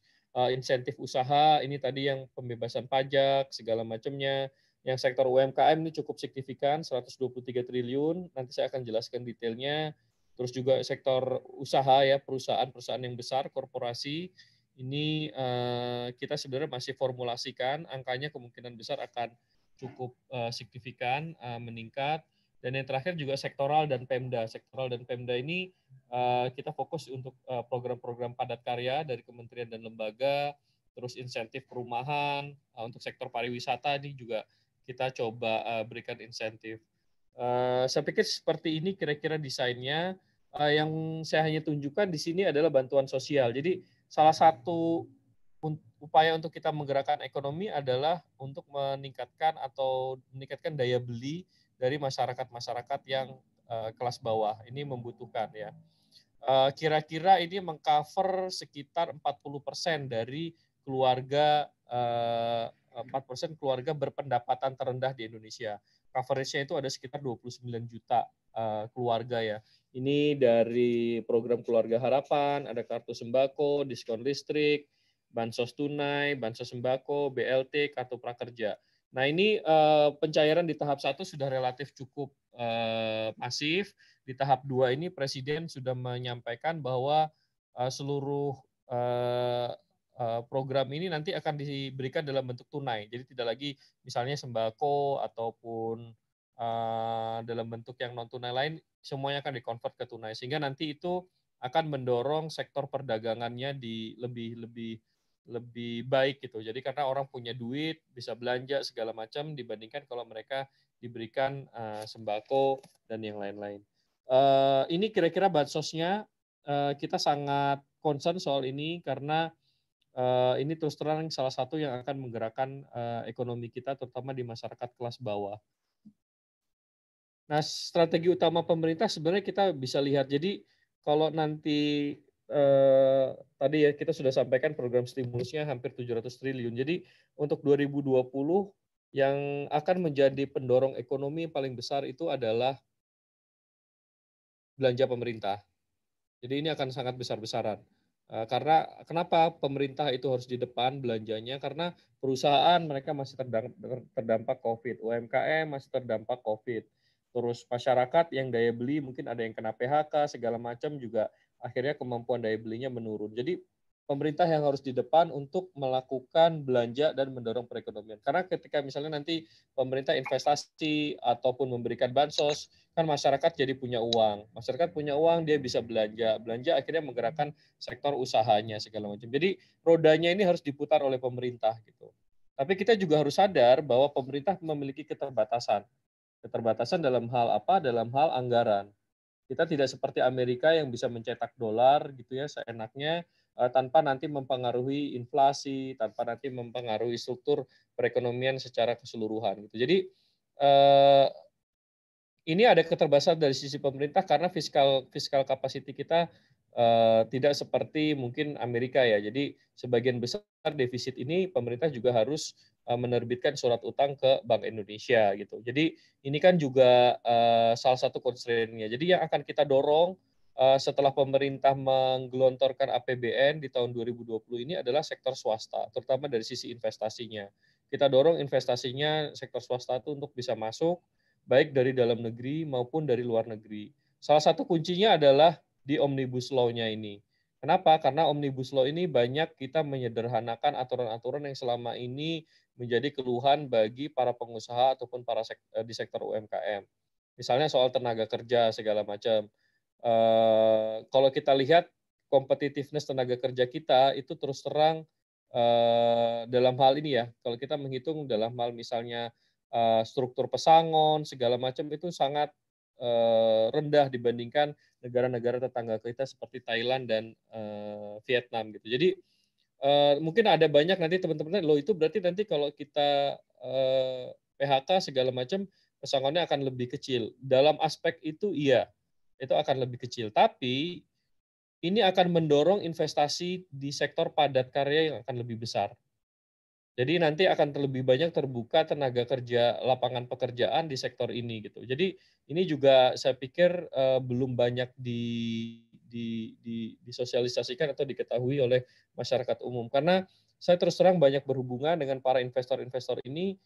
insentif usaha, ini tadi yang pembebasan pajak, segala macamnya. Yang sektor UMKM ini cukup signifikan, 123 triliun, nanti saya akan jelaskan detailnya. Terus juga sektor usaha ya, perusahaan-perusahaan yang besar, korporasi, ini kita sebenarnya masih formulasikan, angkanya kemungkinan besar akan cukup signifikan meningkat. Dan yang terakhir juga sektoral dan Pemda. Sektoral dan Pemda ini kita fokus untuk program-program padat karya dari kementerian dan lembaga, terus insentif perumahan, untuk sektor pariwisata ini juga kita coba berikan insentif. Saya pikir seperti ini kira-kira desainnya. Yang saya hanya tunjukkan di sini adalah bantuan sosial. Jadi salah satu upaya untuk kita menggerakkan ekonomi adalah untuk meningkatkan daya beli dari masyarakat-masyarakat yang kelas bawah. Ini membutuhkan ya. Kira-kira ini mengcover sekitar 40% dari keluarga 4% keluarga berpendapatan terendah di Indonesia. Coverage-nya itu ada sekitar 29 juta keluarga ya. Ini dari program Keluarga Harapan, ada kartu sembako, diskon listrik, bansos tunai, bansos sembako, BLT, kartu prakerja. Nah ini pencairan di tahap 1 sudah relatif cukup masif. Di tahap 2 ini Presiden sudah menyampaikan bahwa seluruh program ini nanti akan diberikan dalam bentuk tunai. Jadi tidak lagi misalnya sembako ataupun dalam bentuk yang non tunai lain, semuanya akan dikonvert ke tunai. Sehingga nanti itu akan mendorong sektor perdagangannya di lebih baik gitu. Jadi karena orang punya duit, bisa belanja segala macam dibandingkan kalau mereka diberikan sembako dan yang lain-lain. Ini kira-kira bansosnya, kita sangat concern soal ini karena ini terus terang salah satu yang akan menggerakkan ekonomi kita terutama di masyarakat kelas bawah. Nah, strategi utama pemerintah sebenarnya kita bisa lihat. Jadi kalau nanti tadi ya kita sudah sampaikan program stimulusnya hampir 700 triliun. Jadi untuk 2020 yang akan menjadi pendorong ekonomi paling besar itu adalah belanja pemerintah. Jadi ini akan sangat besar-besaran. Karena kenapa pemerintah itu harus di depan belanjanya? Karena perusahaan mereka masih terdampak COVID, UMKM masih terdampak COVID. Terus masyarakat yang daya beli mungkin ada yang kena PHK segala macam juga akhirnya kemampuan daya belinya menurun. Jadi pemerintah yang harus di depan untuk melakukan belanja dan mendorong perekonomian. Karena ketika misalnya nanti pemerintah investasi ataupun memberikan bansos, kan masyarakat jadi punya uang. Masyarakat punya uang, dia bisa belanja. Belanja akhirnya menggerakkan sektor usahanya segala macam. Jadi rodanya ini harus diputar oleh pemerintah gitu. Tapi kita juga harus sadar bahwa pemerintah memiliki keterbatasan. Keterbatasan dalam hal apa? Dalam hal anggaran. Kita tidak seperti Amerika yang bisa mencetak dolar gitu ya seenaknya tanpa nanti mempengaruhi inflasi, tanpa nanti mempengaruhi struktur perekonomian secara keseluruhan gitu. Jadi ini ada keterbatasan dari sisi pemerintah karena fiskal capacity kita tidak seperti mungkin Amerika ya. Jadi sebagian besar defisit ini pemerintah juga harus menerbitkan surat utang ke Bank Indonesia gitu. Jadi ini kan juga salah satu constraint-nya. Jadi yang akan kita dorong setelah pemerintah menggelontorkan APBN di tahun 2020 ini adalah sektor swasta, terutama dari sisi investasinya. Kita dorong investasinya sektor swasta itu untuk bisa masuk, baik dari dalam negeri maupun dari luar negeri. Salah satu kuncinya adalah di Omnibus Law-nya ini. Kenapa? Karena Omnibus Law ini banyak kita menyederhanakan aturan-aturan yang selama ini menjadi keluhan bagi para pengusaha ataupun di sektor UMKM. Misalnya soal tenaga kerja segala macam. Kalau kita lihat competitiveness tenaga kerja kita itu terus terang dalam hal ini ya, kalau kita menghitung dalam hal misalnya struktur pesangon segala macam itu sangat rendah dibandingkan negara-negara tetangga kita seperti Thailand dan Vietnam gitu. Jadi mungkin ada banyak nanti teman-teman loh itu berarti nanti kalau kita PHK segala macam pesangonnya akan lebih kecil. Dalam aspek itu iya, itu akan lebih kecil. Tapi ini akan mendorong investasi di sektor padat karya yang akan lebih besar. Jadi nanti akan lebih banyak terbuka tenaga kerja, lapangan pekerjaan di sektor ini gitu. Jadi ini juga saya pikir belum banyak disosialisasikan atau diketahui oleh masyarakat umum. Karena saya terus terang banyak berhubungan dengan para investor-investor ini,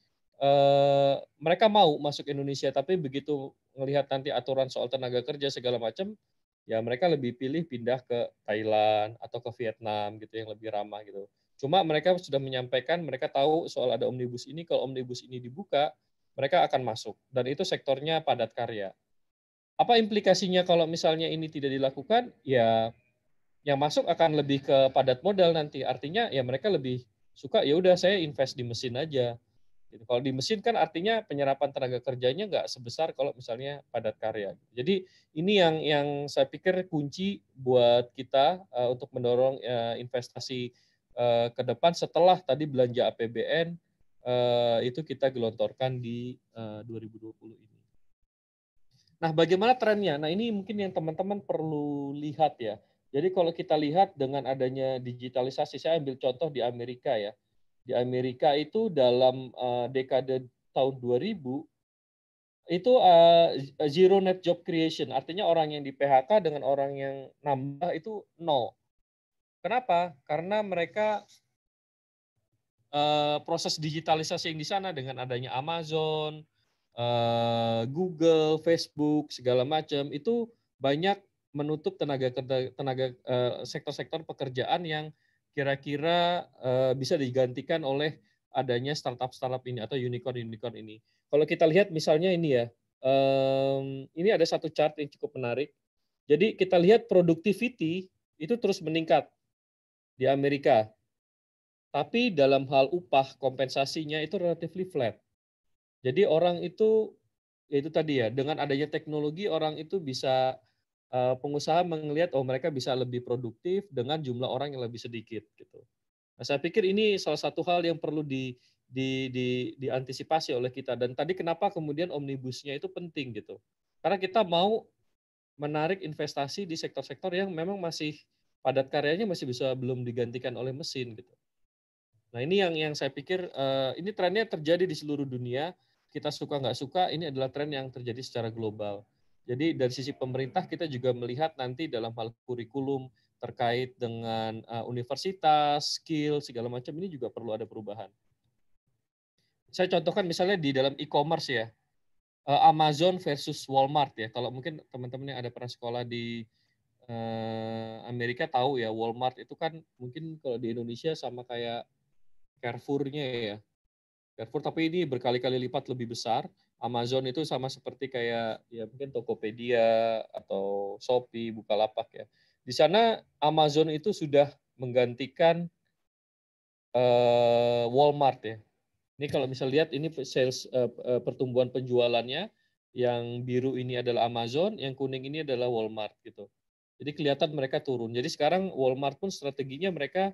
mereka mau masuk Indonesia, tapi begitu melihat nanti aturan soal tenaga kerja segala macam, ya mereka lebih pilih pindah ke Thailand atau ke Vietnam gitu yang lebih ramah gitu. Cuma mereka sudah menyampaikan, mereka tahu soal ada omnibus ini, kalau omnibus ini dibuka, mereka akan masuk. Dan itu sektornya padat karya. Apa implikasinya kalau misalnya ini tidak dilakukan? Ya, yang masuk akan lebih ke padat modal nanti. Artinya ya mereka lebih suka, ya udah saya invest di mesin aja. Gitu. Kalau di mesin kan artinya penyerapan tenaga kerjanya nggak sebesar kalau misalnya padat karya. Jadi ini yang saya pikir kunci buat kita untuk mendorong investasi ke depan setelah tadi belanja APBN itu kita gelontorkan di 2020 ini. Nah, bagaimana trennya? Nah, ini mungkin yang teman-teman perlu lihat ya. Jadi kalau kita lihat dengan adanya digitalisasi, saya ambil contoh di Amerika ya. Di Amerika itu dalam dekade tahun 2000 itu zero net job creation, artinya orang yang di PHK dengan orang yang nambah itu nol. Kenapa? Karena mereka proses digitalisasi yang di sana dengan adanya Amazon, Google, Facebook, segala macam itu banyak menutup sektor-sektor pekerjaan yang kira-kira bisa digantikan oleh adanya startup ini atau unicorn ini. Kalau kita lihat misalnya ini ya, ini ada satu chart yang cukup menarik. Jadi kita lihat productivity itu terus meningkat di Amerika. Tapi dalam hal upah kompensasinya itu relatively flat. Jadi orang itu, ya itu tadi ya, dengan adanya teknologi orang itu bisa, pengusaha melihat, oh mereka bisa lebih produktif dengan jumlah orang yang lebih sedikit gitu. Nah saya pikir ini salah satu hal yang perlu diantisipasi oleh kita. Dan tadi kenapa kemudian omnibusnya itu penting gitu. Karena kita mau menarik investasi di sektor-sektor yang memang masih padat karyanya masih bisa belum digantikan oleh mesin gitu. Nah ini yang saya pikir ini trennya terjadi di seluruh dunia. Kita suka nggak suka, ini adalah tren yang terjadi secara global. Jadi dari sisi pemerintah kita juga melihat nanti dalam hal kurikulum terkait dengan universitas, skill segala macam ini juga perlu ada perubahan. Saya contohkan misalnya di dalam e-commerce ya, Amazon versus Walmart ya. Kalau mungkin teman-teman yang ada pernah sekolah di Amerika tahu ya, Walmart itu kan mungkin kalau di Indonesia sama kayak Carrefour-nya ya. Carrefour tapi ini berkali-kali lipat lebih besar. Amazon itu sama seperti kayak ya mungkin Tokopedia atau Shopee, Bukalapak ya. Di sana Amazon itu sudah menggantikan Walmart ya. Ini kalau misal lihat ini sales pertumbuhan penjualannya, yang biru ini adalah Amazon, yang kuning ini adalah Walmart gitu. Jadi kelihatan mereka turun. Jadi sekarang Walmart pun strateginya mereka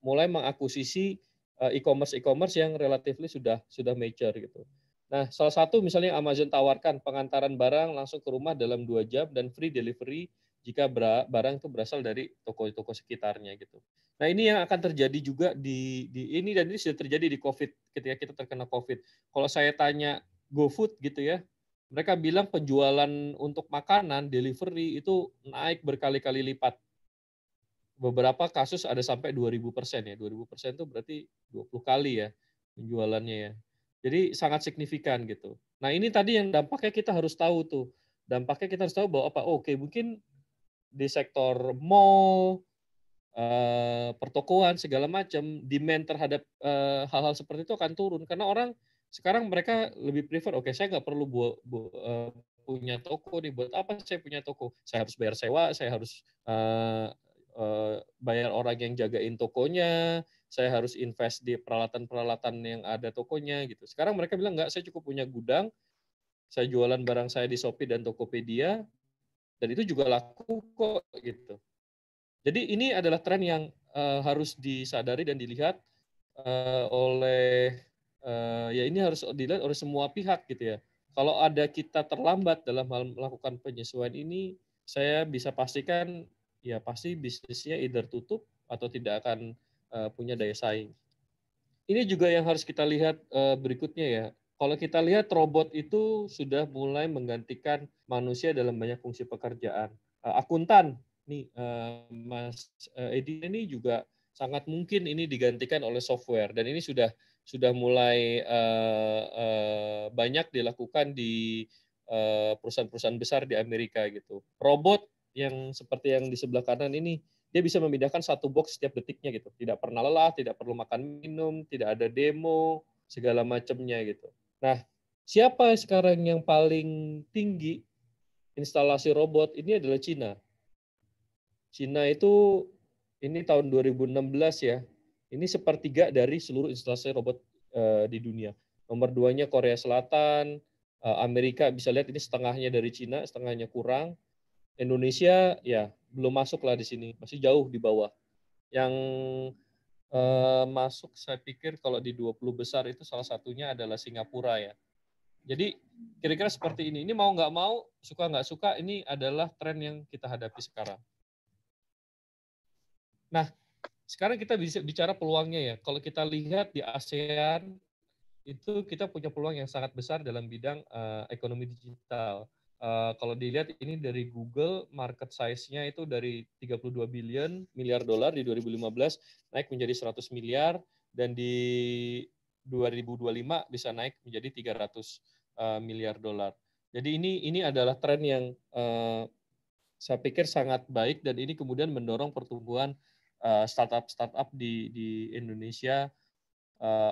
mulai mengakuisisi e-commerce yang relatively sudah mature gitu. Nah, salah satu misalnya Amazon tawarkan pengantaran barang langsung ke rumah dalam 2 jam dan free delivery jika barang itu berasal dari toko-toko sekitarnya gitu. Nah, ini yang akan terjadi juga di ini dan ini sudah terjadi di COVID ketika kita terkena COVID. Kalau saya tanya GoFood gitu ya, mereka bilang penjualan untuk makanan delivery itu naik berkali-kali lipat. Beberapa kasus ada sampai 2000% ya. 2000% itu berarti 20 kali ya penjualannya ya. Jadi sangat signifikan gitu. Nah ini tadi yang dampaknya kita harus tahu tuh. Dampaknya kita harus tahu bahwa oke mungkin di sektor mall, pertokoan segala macam, demand terhadap hal-hal seperti itu akan turun karena orang sekarang mereka lebih prefer, oke, saya nggak perlu punya toko nih, buat apa saya punya toko? Saya harus bayar sewa, saya harus bayar orang yang jagain tokonya, saya harus invest di peralatan-peralatan yang ada tokonya gitu. Sekarang mereka bilang nggak, saya cukup punya gudang, saya jualan barang saya di Shopee dan Tokopedia, dan itu juga laku kok gitu. Jadi ini adalah tren yang harus disadari dan dilihat oleh ya ini harus dilihat oleh semua pihak gitu ya. Kalau ada kita terlambat dalam hal melakukan penyesuaian ini, saya bisa pastikan ya pasti bisnisnya either tutup atau tidak akan punya daya saing. Ini juga yang harus kita lihat berikutnya ya. Kalau kita lihat robot itu sudah mulai menggantikan manusia dalam banyak fungsi pekerjaan. Akuntan nih Mas Edi ini juga sangat mungkin ini digantikan oleh software dan ini sudah mulai banyak dilakukan di perusahaan-perusahaan besar di Amerika gitu. Robot yang seperti yang di sebelah kanan ini dia bisa memindahkan satu box setiap detiknya gitu. Tidak pernah lelah, tidak perlu makan minum, tidak ada demo, segala macamnya gitu. Nah, siapa sekarang yang paling tinggi instalasi robot? Ini adalah Cina. Cina itu ini tahun 2016 ya. Ini sepertiga dari seluruh instalasi robot di dunia. Nomor 2-nya Korea Selatan, Amerika bisa lihat ini setengahnya dari Cina, setengahnya kurang. Indonesia ya belum masuk lah di sini, masih jauh di bawah. Yang masuk saya pikir kalau di 20 besar itu salah satunya adalah Singapura ya. Jadi kira-kira seperti ini. Ini mau nggak mau, suka nggak suka, ini adalah tren yang kita hadapi sekarang. Nah, sekarang kita bisa bicara peluangnya ya. Kalau kita lihat di ASEAN, itu kita punya peluang yang sangat besar dalam bidang ekonomi digital. Kalau dilihat ini dari Google, market size-nya itu dari 32 miliar dolar di 2015 naik menjadi 100 miliar dan di 2025 bisa naik menjadi 300 miliar dolar. Jadi ini adalah tren yang saya pikir sangat baik dan ini kemudian mendorong pertumbuhan startup di Indonesia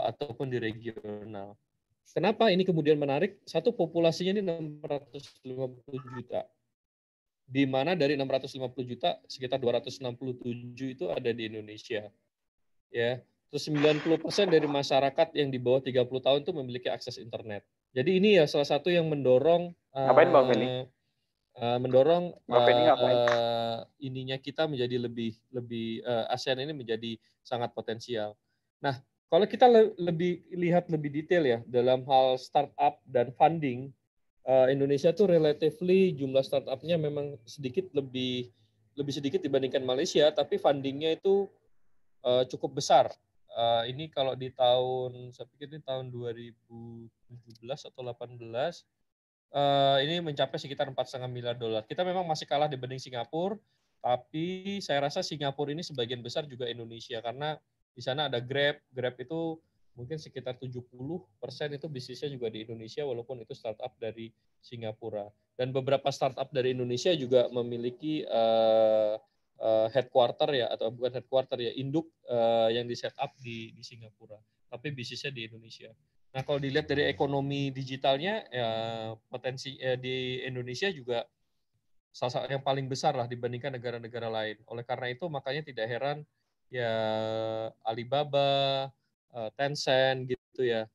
ataupun di regional. Kenapa ini kemudian menarik? Satu, populasinya ini 650 juta. Di mana dari 650 juta, sekitar 267 itu ada di Indonesia. Ya. Terus 90% dari masyarakat yang di bawah 30 tahun itu memiliki akses internet. Jadi ini ya salah satu yang mendorong Ngapain Bang Feni? Ininya kita menjadi lebih ASEAN ini menjadi sangat potensial. Nah, kalau kita lihat lebih detail ya dalam hal startup dan funding, Indonesia tuh relatively jumlah startupnya memang lebih sedikit dibandingkan Malaysia, tapi fundingnya itu cukup besar. Ini kalau di tahun, saya pikir ini tahun 2017 atau 18, ini mencapai sekitar 4,5 miliar dolar. Kita memang masih kalah dibanding Singapura, tapi saya rasa Singapura ini sebagian besar juga Indonesia karena di sana ada Grab. Grab itu mungkin sekitar 70% itu bisnisnya juga di Indonesia walaupun itu startup dari Singapura. Dan beberapa startup dari Indonesia juga memiliki headquarter ya atau bukan headquarter ya induk yang di setup di Singapura, tapi bisnisnya di Indonesia. Nah, kalau dilihat dari ekonomi digitalnya, ya, potensi di Indonesia juga salah satu yang paling besar lah dibandingkan negara-negara lain. Oleh karena itu, makanya tidak heran ya Alibaba, Tencent gitu ya,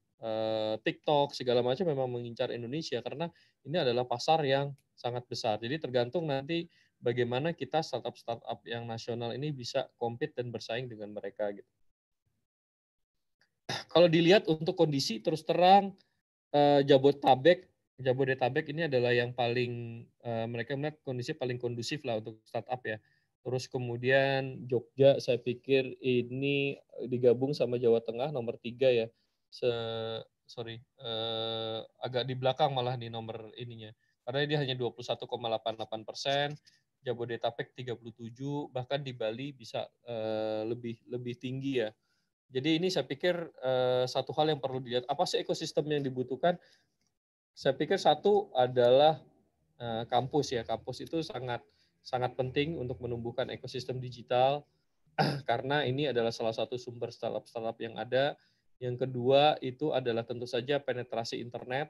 TikTok segala macam memang mengincar Indonesia karena ini adalah pasar yang sangat besar. Jadi tergantung nanti bagaimana kita startup yang nasional ini bisa compete dan bersaing dengan mereka gitu. Kalau dilihat untuk kondisi terus terang Jabodetabek ini adalah yang paling mereka melihat kondisi paling kondusif lah untuk startup ya. Terus kemudian Jogja saya pikir ini digabung sama Jawa Tengah nomor 3 ya. Agak di belakang malah nih nomor ininya. Karena dia hanya 21,88%, Jabodetabek 37, bahkan di Bali bisa lebih tinggi ya. Jadi ini saya pikir satu hal yang perlu dilihat. Apa sih ekosistem yang dibutuhkan? Saya pikir satu adalah kampus ya. Kampus itu sangat penting untuk menumbuhkan ekosistem digital. karena ini adalah salah satu sumber startup yang ada. Yang kedua itu adalah tentu saja penetrasi internet,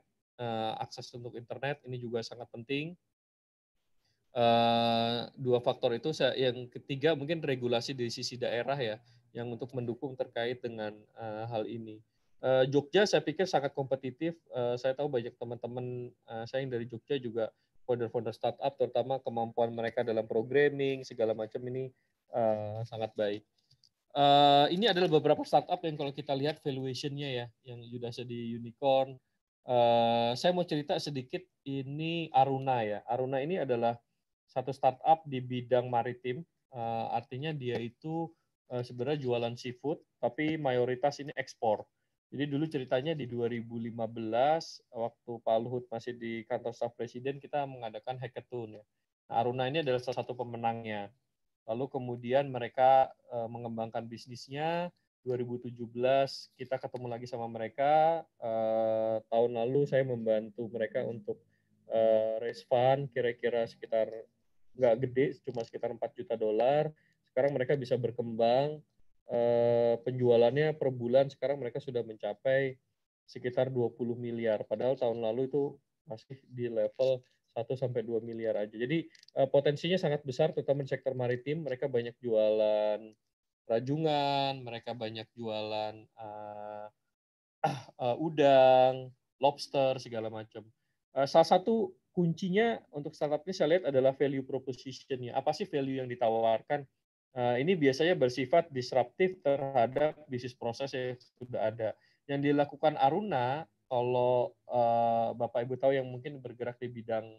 akses untuk internet ini juga sangat penting. Dua faktor itu. Yang ketiga mungkin regulasi dari sisi daerah ya, yang untuk mendukung terkait dengan hal ini. Jogja saya pikir sangat kompetitif. Saya tahu banyak teman-teman saya yang dari Jogja juga founder-founder startup, terutama kemampuan mereka dalam programming segala macam ini sangat baik. Ini adalah beberapa startup yang kalau kita lihat valuation-nya ya, yang sudah di unicorn. Saya mau cerita sedikit, ini Aruna ya. Aruna ini adalah satu startup di bidang maritim, artinya dia itu sebenarnya jualan seafood, tapi mayoritas ini ekspor. Jadi dulu ceritanya di 2015, waktu Pak Luhut masih di kantor staf presiden, kita mengadakan hackathon ya. Nah, Aruna ini adalah salah satu pemenangnya. Lalu kemudian mereka mengembangkan bisnisnya. 2017 kita ketemu lagi sama mereka. Tahun lalu saya membantu mereka untuk raise fund kira-kira sekitar nggak gede, cuma sekitar $4 juta. Sekarang mereka bisa berkembang. Penjualannya per bulan sekarang mereka sudah mencapai sekitar 20 miliar. Padahal tahun lalu itu masih di level 1-2 miliar aja. Jadi potensinya sangat besar, terutama di sektor maritim. Mereka banyak jualan rajungan, mereka banyak jualan udang, lobster, segala macam. Salah satu kuncinya untuk startup ini saya lihat adalah value proposition-nya. Apa sih value yang ditawarkan? Ini biasanya bersifat disruptif terhadap bisnis proses yang sudah ada. Yang dilakukan Aruna, kalau Bapak Ibu tahu yang mungkin bergerak di bidang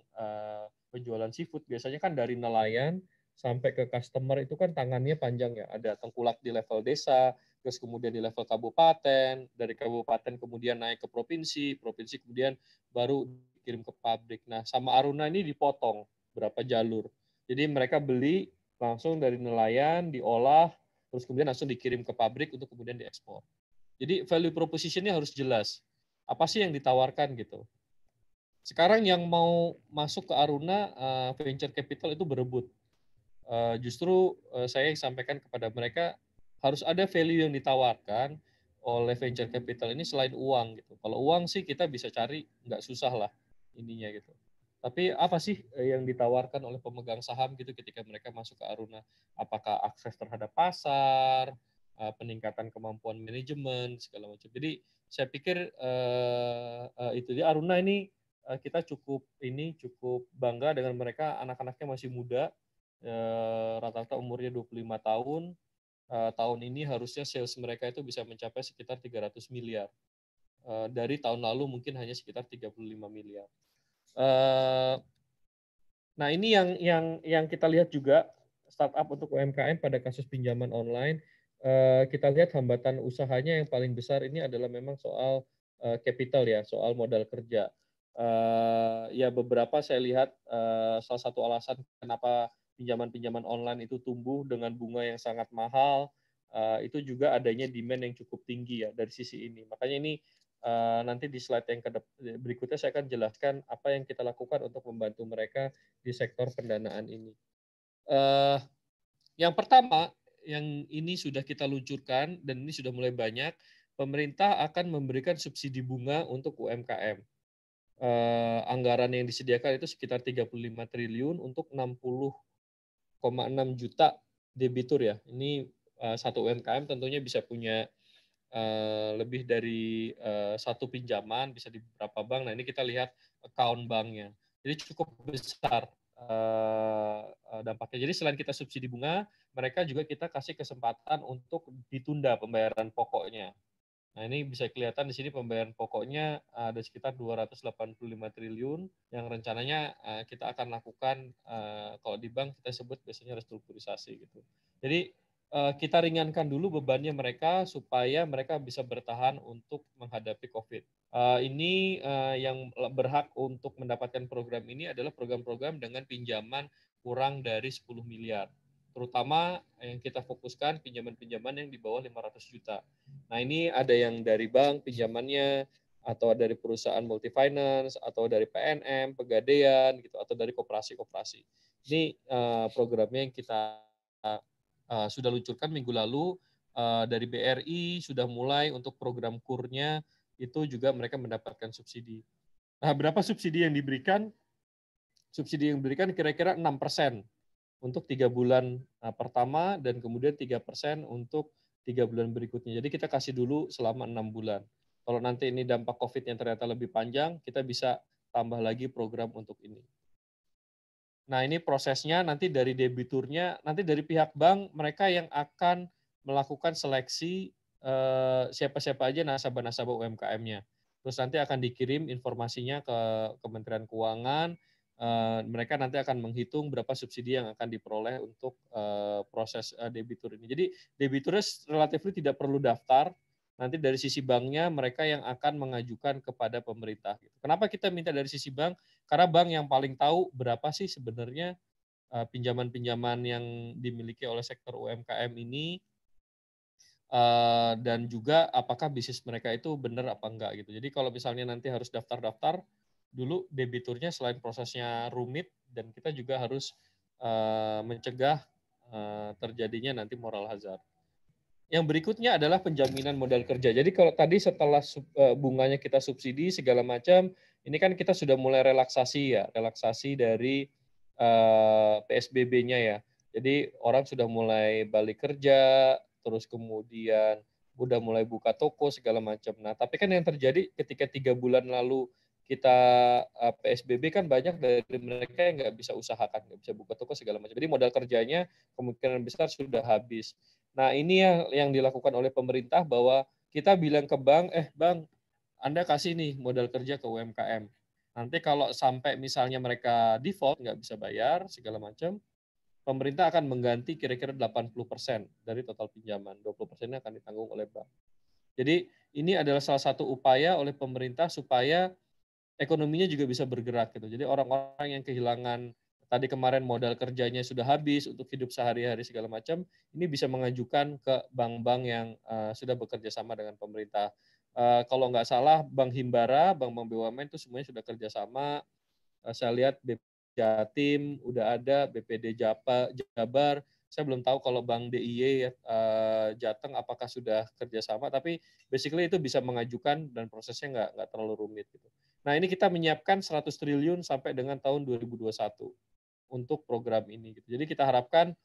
penjualan seafood, biasanya kan dari nelayan sampai ke customer itu kan tangannya panjang ya. Ada tengkulak di level desa, terus kemudian di level kabupaten, dari kabupaten kemudian naik ke provinsi, provinsi kemudian baru dikirim ke pabrik. Nah, sama Aruna ini dipotong berapa jalur. Jadi mereka beli langsung dari nelayan, diolah, terus kemudian langsung dikirim ke pabrik untuk kemudian diekspor. Jadi value proposition-nya harus jelas. Apa sih yang ditawarkan gitu. Sekarang yang mau masuk ke Aruna, venture capital itu berebut. Justru saya sampaikan kepada mereka, harus ada value yang ditawarkan oleh venture capital ini selain uang gitu. Kalau uang sih kita bisa cari, nggak susah lah ininya gitu. Tapi apa sih yang ditawarkan oleh pemegang saham gitu ketika mereka masuk ke Aruna? Apakah akses terhadap pasar, peningkatan kemampuan manajemen segala macam. Jadi saya pikir itu dia Aruna ini kita cukup bangga dengan mereka, anak-anaknya masih muda, rata-rata umurnya 25 tahun. Tahun ini harusnya sales mereka itu bisa mencapai sekitar 300 miliar. Dari tahun lalu mungkin hanya sekitar 35 miliar. Nah, ini yang kita lihat juga startup untuk UMKM pada kasus pinjaman online. Kita lihat hambatan usahanya yang paling besar ini adalah memang soal capital ya, soal modal kerja. Ya beberapa saya lihat salah satu alasan kenapa pinjaman-pinjaman online itu tumbuh dengan bunga yang sangat mahal, itu juga adanya demand yang cukup tinggi ya dari sisi ini. Makanya ini nanti di slide yang berikutnya saya akan jelaskan apa yang kita lakukan untuk membantu mereka di sektor pendanaan ini. Yang pertama, yang ini sudah kita luncurkan dan ini sudah mulai banyak, pemerintah akan memberikan subsidi bunga untuk UMKM. Anggaran yang disediakan itu sekitar 35 triliun untuk 60,6 juta debitur ya. Ini satu UMKM tentunya bisa punya lebih dari satu pinjaman, bisa di beberapa bank. Nah, ini kita lihat account banknya. Jadi cukup besar dampaknya. Jadi selain kita subsidi bunga, mereka juga kita kasih kesempatan untuk ditunda pembayaran pokoknya. Nah, ini bisa kelihatan di sini pembayaran pokoknya ada sekitar 285 triliun yang rencananya kita akan lakukan kalau di bank kita sebut biasanya restrukturisasi gitu. Jadi kita ringankan dulu bebannya mereka supaya mereka bisa bertahan untuk menghadapi COVID. Ini yang berhak untuk mendapatkan program ini adalah program-program dengan pinjaman kurang dari 10 miliar. Terutama yang kita fokuskan pinjaman-pinjaman yang di bawah 500 juta. Nah, ini ada yang dari bank pinjamannya, atau dari perusahaan multifinance, atau dari PNM, Pegadaian, gitu, atau dari koperasi-koperasi. Ini programnya yang kita sudah luncurkan minggu lalu. Dari BRI sudah mulai untuk program KUR-nya itu juga mereka mendapatkan subsidi. Nah, berapa subsidi yang diberikan? Subsidi yang diberikan kira-kira 6% untuk 3 bulan pertama dan kemudian 3% untuk 3 bulan berikutnya. Jadi kita kasih dulu selama 6 bulan. Kalau nanti ini dampak COVID-nya ternyata lebih panjang, kita bisa tambah lagi program untuk ini. Nah, ini prosesnya nanti dari debiturnya, nanti dari pihak bank mereka yang akan melakukan seleksi siapa-siapa aja nasabah-nasabah UMKM-nya. Terus nanti akan dikirim informasinya ke Kementerian Keuangan. Mereka nanti akan menghitung berapa subsidi yang akan diperoleh untuk proses debitur ini. Jadi debiturnya relatif tidak perlu daftar. Nanti dari sisi banknya mereka yang akan mengajukan kepada pemerintah. Kenapa kita minta dari sisi bank? Karena bank yang paling tahu berapa sih sebenarnya pinjaman-pinjaman yang dimiliki oleh sektor UMKM ini, dan juga apakah bisnis mereka itu benar apa enggak gitu. Jadi kalau misalnya nanti harus daftar-daftar dulu debiturnya, selain prosesnya rumit dan kita juga harus mencegah terjadinya nanti moral hazard. Yang berikutnya adalah penjaminan modal kerja. Jadi kalau tadi setelah bunganya kita subsidi segala macam, ini kan kita sudah mulai relaksasi ya, relaksasi dari PSBB-nya ya. Jadi orang sudah mulai balik kerja, terus kemudian udah mulai buka toko segala macam. Nah, tapi kan yang terjadi ketika 3 bulan lalu kita PSBB kan banyak dari mereka yang nggak bisa usahakan, nggak bisa buka toko segala macam. Jadi modal kerjanya kemungkinan besar sudah habis. Nah, ini yang dilakukan oleh pemerintah bahwa kita bilang ke bank, Bang, Anda kasih nih modal kerja ke UMKM. Nanti kalau sampai misalnya mereka default, nggak bisa bayar, segala macam, pemerintah akan mengganti kira-kira 80% dari total pinjaman. 20%-nya akan ditanggung oleh bank. Jadi ini adalah salah satu upaya oleh pemerintah supaya ekonominya juga bisa bergerak gitu. Jadi orang-orang yang kehilangan tadi kemarin modal kerjanya sudah habis untuk hidup sehari-hari segala macam, ini bisa mengajukan ke bank-bank yang sudah bekerja sama dengan pemerintah. Kalau nggak salah Bank Himbara, bank-bank BUMN itu semuanya sudah kerjasama. Saya lihat BP Jatim udah ada, BPD Jabar. Saya belum tahu kalau Bank DIY Jateng apakah sudah kerjasama, tapi basically itu bisa mengajukan dan prosesnya nggak terlalu rumit gitu. Nah, ini kita menyiapkan 100 triliun sampai dengan tahun 2021 untuk program ini. Gitu. Jadi kita harapkan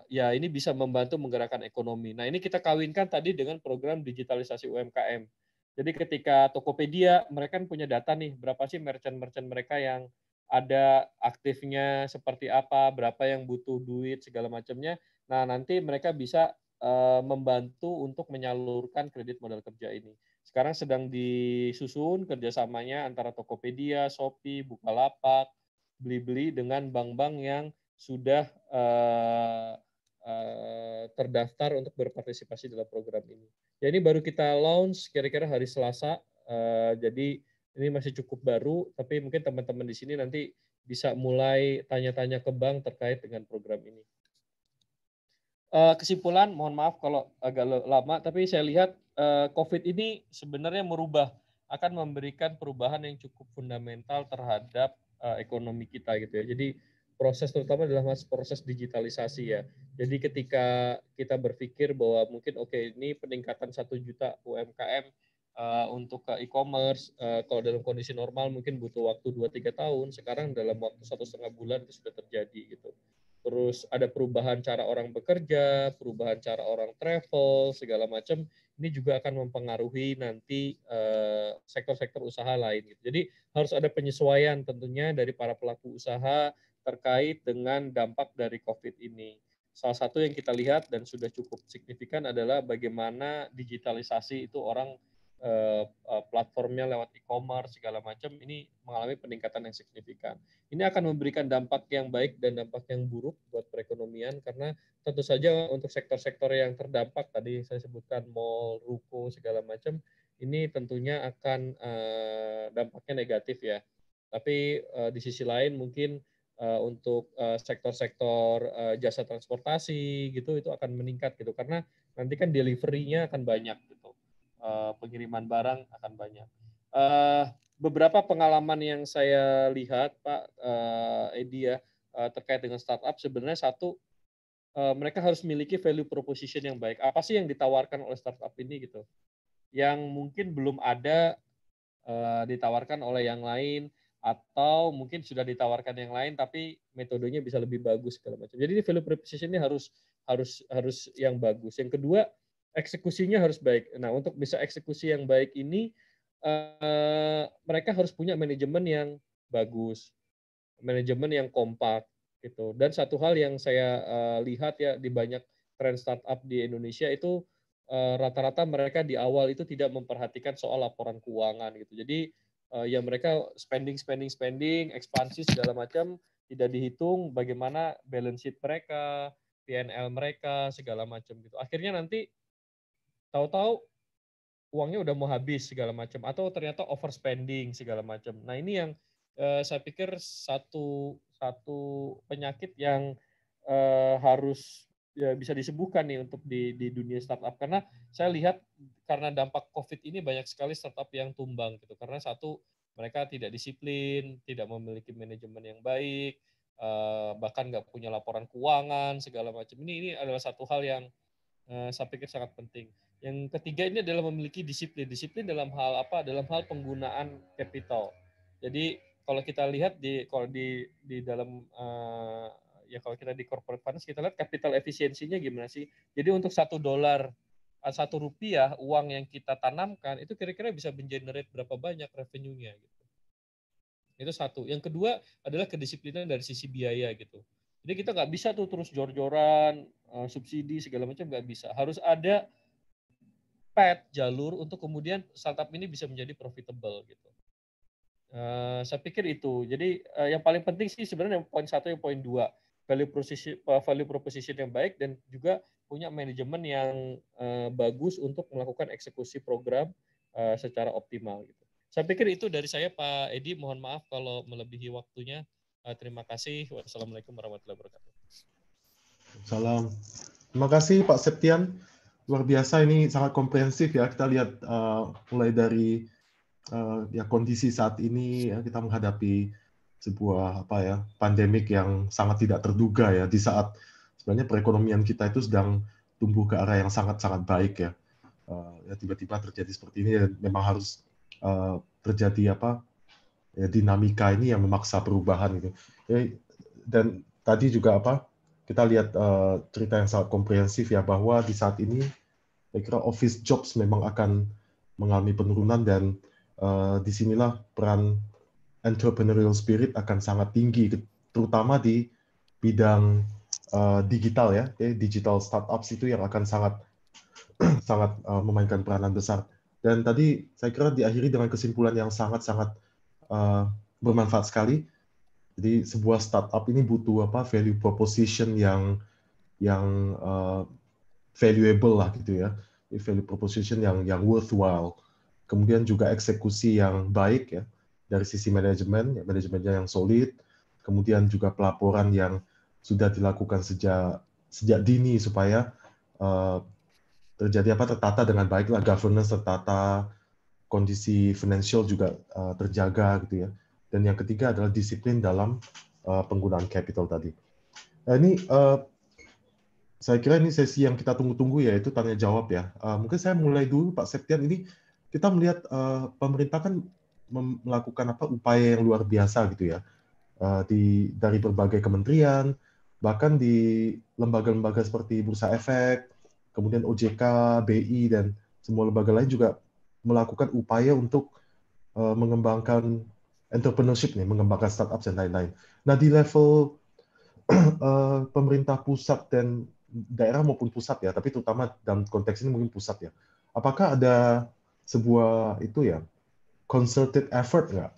ya ini bisa membantu menggerakkan ekonomi. Nah, ini kita kawinkan tadi dengan program digitalisasi UMKM. Jadi ketika Tokopedia, mereka kan punya data nih, berapa sih merchant-merchant mereka yang ada aktifnya seperti apa, berapa yang butuh duit, segala macamnya. Nah, nanti mereka bisa membantu untuk menyalurkan kredit modal kerja ini. Sekarang sedang disusun kerjasamanya antara Tokopedia, Shopee, Bukalapak, Blibli dengan bank-bank yang sudah terdaftar untuk berpartisipasi dalam program ini. Ya, ini baru kita launch kira-kira hari Selasa, jadi ini masih cukup baru, tapi mungkin teman-teman di sini nanti bisa mulai tanya-tanya ke bank terkait dengan program ini. Kesimpulan, mohon maaf kalau agak lama, tapi saya lihat COVID ini sebenarnya akan memberikan perubahan yang cukup fundamental terhadap ekonomi kita gitu ya. Jadi proses terutama adalah proses digitalisasi ya. Jadi ketika kita berpikir bahwa mungkin ini peningkatan 1 juta UMKM untuk ke e-commerce, kalau dalam kondisi normal mungkin butuh waktu 2-3 tahun, sekarang dalam waktu 1,5 bulan itu sudah terjadi gitu. Terus ada perubahan cara orang bekerja, perubahan cara orang travel, segala macam. Ini juga akan mempengaruhi nanti sektor-sektor usaha lain. Gitu. Jadi harus ada penyesuaian tentunya dari para pelaku usaha terkait dengan dampak dari COVID ini. Salah satu yang kita lihat dan sudah cukup signifikan adalah bagaimana digitalisasi itu orang platformnya lewat e-commerce segala macam ini mengalami peningkatan yang signifikan. Ini akan memberikan dampak yang baik dan dampak yang buruk buat perekonomian karena tentu saja untuk sektor-sektor yang terdampak tadi saya sebutkan mall, ruko segala macam ini tentunya akan dampaknya negatif ya. Tapi di sisi lain mungkin untuk sektor-sektor jasa transportasi gitu itu akan meningkat gitu karena nanti kan delivery-nya akan banyak gitu. Pengiriman barang akan banyak. Beberapa pengalaman yang saya lihat Pak Edi ya terkait dengan startup sebenarnya satu mereka harus memiliki value proposition yang baik. Apa sih yang ditawarkan oleh startup ini gitu? Yang mungkin belum ada ditawarkan oleh yang lain, atau mungkin sudah ditawarkan yang lain tapi metodenya bisa lebih bagus segala macam. Jadi value proposition ini harus yang bagus. Yang kedua, eksekusinya harus baik. Nah, untuk bisa eksekusi yang baik ini mereka harus punya manajemen yang bagus, manajemen yang kompak gitu. Dan satu hal yang saya lihat ya di banyak tren startup di Indonesia itu rata-rata mereka di awal itu tidak memperhatikan soal laporan keuangan gitu. Jadi ya mereka spending, ekspansi segala macam tidak dihitung bagaimana balance sheet mereka, P&L mereka segala macam gitu. Akhirnya nanti tahu-tahu uangnya udah mau habis segala macam atau ternyata overspending segala macam. Nah, ini yang saya pikir satu penyakit yang harus ya bisa disembuhkan nih untuk di dunia startup, karena saya lihat karena dampak COVID ini banyak sekali startup yang tumbang gitu, karena satu, mereka tidak disiplin, tidak memiliki manajemen yang baik, bahkan nggak punya laporan keuangan segala macam. Ini adalah satu hal yang saya pikir sangat penting. Yang ketiga ini adalah memiliki disiplin. Disiplin dalam hal apa? Dalam hal penggunaan capital. Jadi kalau kita lihat di dalam ya kalau kita di corporate finance kita lihat capital efisiensinya gimana sih. Jadi untuk $1, Rp1 uang yang kita tanamkan itu kira-kira bisa mengenerate berapa banyak revenue-nya gitu. Itu satu. Yang kedua adalah kedisiplinan dari sisi biaya gitu. Jadi kita nggak bisa tuh terus jor-joran, subsidi segala macam, nggak bisa. Harus ada jalur untuk kemudian startup ini bisa menjadi profitable gitu. Saya pikir itu. Jadi yang paling penting sih sebenarnya poin 1 yang poin 2, value proposition yang baik dan juga punya manajemen yang bagus untuk melakukan eksekusi program secara optimal gitu. Saya pikir itu dari saya, Pak Edi. Mohon maaf kalau melebihi waktunya. Terima kasih. Wassalamualaikum warahmatullahi wabarakatuh. Salam. Terima kasih Pak Septian. Luar biasa, ini sangat komprehensif ya. Kita lihat mulai dari ya kondisi saat ini ya, kita menghadapi sebuah pandemik yang sangat tidak terduga ya, di saat sebenarnya perekonomian kita itu sedang tumbuh ke arah yang sangat-sangat baik ya. Ya tiba-tiba terjadi seperti ini dan memang harus terjadi ya, dinamika ini yang memaksa perubahan gitu. Dan tadi juga kita lihat cerita yang sangat komprehensif ya, bahwa di saat ini saya kira office jobs memang akan mengalami penurunan dan disinilah peran entrepreneurial spirit akan sangat tinggi, terutama di bidang digital ya, digital startups itu yang akan sangat memainkan peranan besar. Dan tadi saya kira diakhiri dengan kesimpulan yang sangat-sangat bermanfaat sekali. Jadi sebuah startup ini butuh value proposition yang valuable lah gitu ya, value proposition yang worthwhile. Kemudian juga eksekusi yang baik ya dari sisi manajemen, manajemennya yang solid. Kemudian juga pelaporan yang sudah dilakukan sejak dini supaya terjadi tertata dengan baik lah, governance tertata, kondisi financial juga terjaga gitu ya. Dan yang ketiga adalah disiplin dalam penggunaan capital tadi. Ini saya kira ini sesi yang kita tunggu-tunggu, yaitu tanya jawab ya. Mungkin saya mulai dulu Pak Septian. Ini kita melihat pemerintah kan melakukan upaya yang luar biasa gitu ya, dari berbagai kementerian, bahkan di lembaga-lembaga seperti Bursa Efek, kemudian OJK, BI, dan semua lembaga lain juga melakukan upaya untuk mengembangkan entrepreneurship nih, mengembangkan startup dan lain-lain. Nah, di level pemerintah pusat dan daerah maupun pusat ya, tapi terutama dalam konteks ini mungkin pusat ya. Apakah ada sebuah concerted effort nggak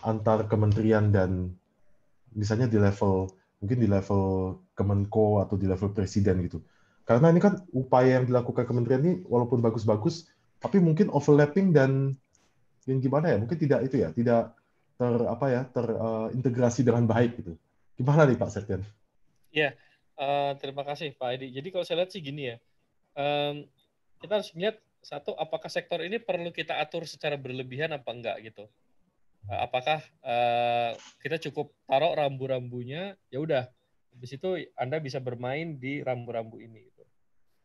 antar kementerian dan misalnya di level Kemenko atau di level presiden gitu? Karena ini kan upaya yang dilakukan kementerian ini walaupun bagus-bagus, tapi mungkin overlapping dan yang gimana ya? Mungkin tidak terintegrasi dengan baik gitu. Gimana nih Pak Septian? Ya, terima kasih Pak Edi. Jadi kalau saya lihat sih gini ya, kita harus lihat satu, apakah sektor ini perlu kita atur secara berlebihan apa enggak gitu. Apakah kita cukup taruh rambu-rambunya, ya udah Habis itu Anda bisa bermain di rambu-rambu ini. Gitu.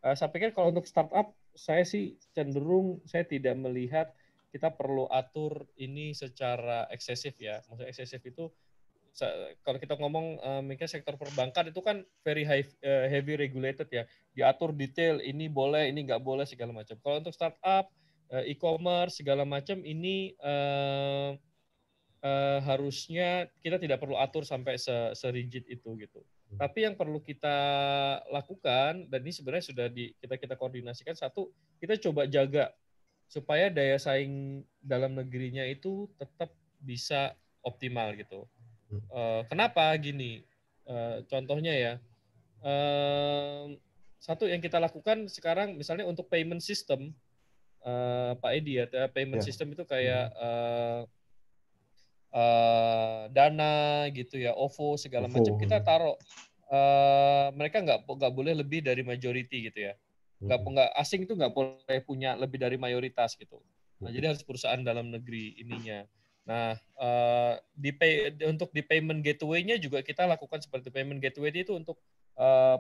Saya pikir kalau untuk startup, saya sih cenderung saya tidak melihat kita perlu atur ini secara eksesif ya. Maksudnya eksesif itu kalau kita ngomong mungkin sektor perbankan itu kan very heavy regulated ya. Diatur detail, ini boleh, ini nggak boleh segala macam. Kalau untuk startup, e-commerce segala macam ini harusnya kita tidak perlu atur sampai serigid itu gitu. Tapi yang perlu kita lakukan, dan ini sebenarnya sudah kita koordinasikan, satu, kita coba jaga supaya daya saing dalam negerinya itu tetap bisa optimal gitu. Kenapa gini? Contohnya ya, satu yang kita lakukan sekarang misalnya untuk payment system, Pak Edi ya, payment system itu kayak Dana gitu ya, OVO segala macam kita taruh, mereka nggak boleh lebih dari majority gitu ya, nggak asing itu nggak boleh punya lebih dari mayoritas gitu. Nah, jadi harus perusahaan dalam negeri ininya. Nah, untuk di payment gateway-nya juga kita lakukan seperti payment gateway itu untuk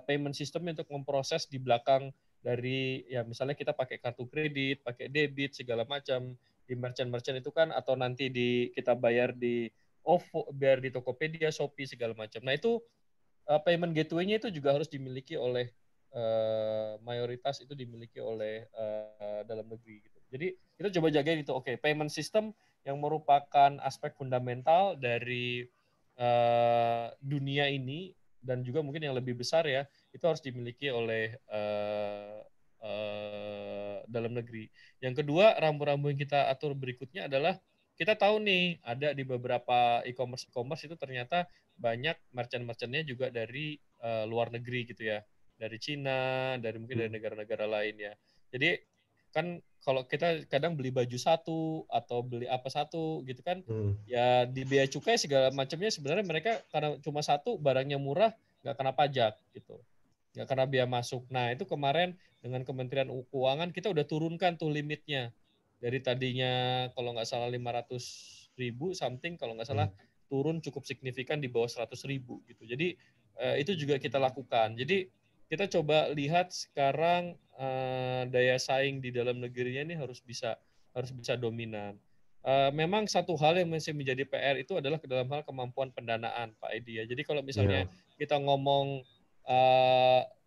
payment system untuk memproses di belakang dari ya misalnya kita pakai kartu kredit, pakai debit segala macam di merchant-merchant itu kan, atau nanti kita bayar di OVO, bayar di Tokopedia, Shopee segala macam. Nah itu payment gateway-nya itu juga harus dimiliki oleh mayoritas itu dimiliki oleh dalam negeri gitu. Jadi kita coba jaga itu. Oke, payment system yang merupakan aspek fundamental dari dunia ini dan juga mungkin yang lebih besar ya, itu harus dimiliki oleh dalam negeri. Yang kedua, rambu-rambu yang kita atur berikutnya adalah kita tahu nih ada di beberapa e-commerce itu ternyata banyak merchant-merchantnya juga dari luar negeri gitu ya, dari Cina, dari mungkin dari negara-negara lain ya. Jadi kan kalau kita kadang beli baju satu atau beli apa satu gitu kan, ya di bea cukai segala macamnya sebenarnya mereka karena cuma satu barangnya murah nggak kena pajak gitu, nggak kena biaya masuk. Nah itu kemarin dengan Kementerian Keuangan kita udah turunkan tuh limitnya dari tadinya kalau nggak salah 500.000 something, kalau nggak salah turun cukup signifikan di bawah 100.000 gitu. Jadi itu juga kita lakukan. Jadi kita coba lihat sekarang daya saing di dalam negerinya ini harus bisa dominan. Memang satu hal yang masih menjadi PR itu adalah dalam hal kemampuan pendanaan, Pak Edi ya. Jadi kalau misalnya kita ngomong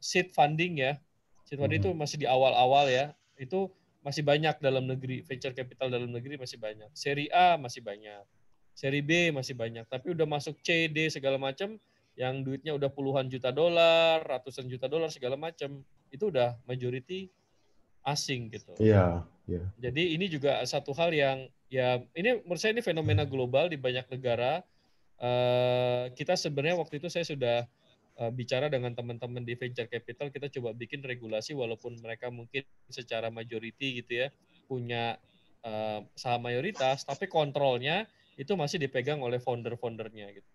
seed funding ya, seed funding itu masih di awal-awal ya, itu masih banyak dalam negeri, venture capital dalam negeri masih banyak. Seri A masih banyak, seri B masih banyak, tapi udah masuk C, D segala macam, yang duitnya udah puluhan juta dolar, ratusan juta dolar segala macam, itu udah majority asing gitu. Iya. Jadi ini juga satu hal yang ya ini menurut saya ini fenomena global di banyak negara. Kita sebenarnya waktu itu saya sudah bicara dengan teman-teman di venture capital, kita coba bikin regulasi walaupun mereka mungkin secara majority gitu ya punya saham mayoritas, tapi kontrolnya itu masih dipegang oleh founder-foundernya gitu.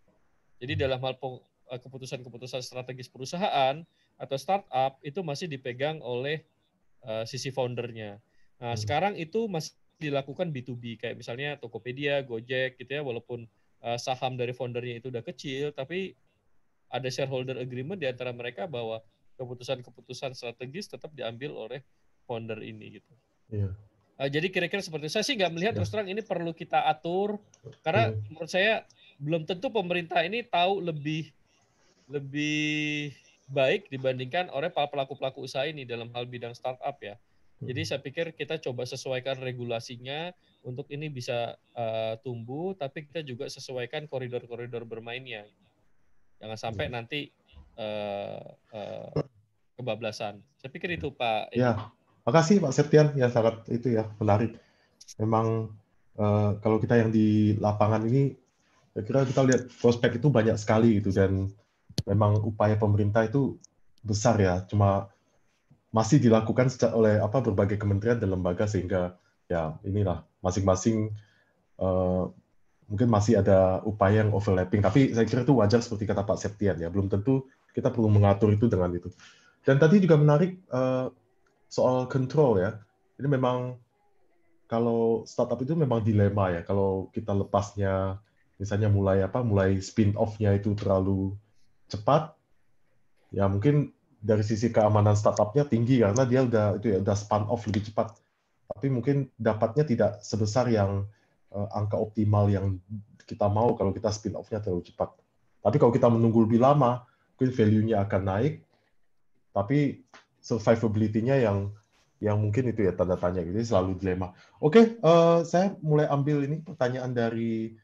Jadi dalam hal keputusan-keputusan strategis perusahaan atau startup itu masih dipegang oleh sisi foundernya. Nah sekarang itu masih dilakukan B2B kayak misalnya Tokopedia, Gojek gitu ya, walaupun saham dari foundernya itu udah kecil, tapi ada shareholder agreement di antara mereka bahwa keputusan-keputusan strategis tetap diambil oleh founder ini gitu. Iya. Jadi kira-kira seperti itu. Saya sih nggak melihat terus terang ini perlu kita atur karena menurut saya belum tentu pemerintah ini tahu lebih baik dibandingkan oleh para pelaku-pelaku usaha ini dalam hal bidang startup ya. Jadi saya pikir kita coba sesuaikan regulasinya untuk ini bisa tumbuh, tapi kita juga sesuaikan koridor-koridor bermainnya. Jangan sampai nanti kebablasan. Saya pikir itu Pak Edi. Ya, makasih Pak Septian. Ya sangat itu ya menarik. Memang kalau kita yang di lapangan ini, saya kira kita lihat prospek itu banyak sekali gitu, dan memang upaya pemerintah itu besar ya. Cuma masih dilakukan oleh berbagai kementerian dan lembaga sehingga ya inilah masing-masing mungkin masih ada upaya yang overlapping. Tapi saya kira itu wajar seperti kata Pak Septian ya. Belum tentu kita perlu mengatur itu dengan itu. Dan tadi juga menarik soal control ya. Ini memang kalau startup itu memang dilema ya. Kalau kita lepasnya misalnya mulai spin off-nya itu terlalu cepat, Ya mungkin dari sisi keamanan startupnya tinggi karena dia udah spun off lebih cepat. Tapi mungkin dapatnya tidak sebesar yang angka optimal yang kita mau kalau kita spin off-nya terlalu cepat. Tapi kalau kita menunggu lebih lama, mungkin value-nya akan naik, tapi survivability-nya yang mungkin itu ya tanda tanya gitu, selalu dilema. Oke, saya mulai ambil ini pertanyaan dari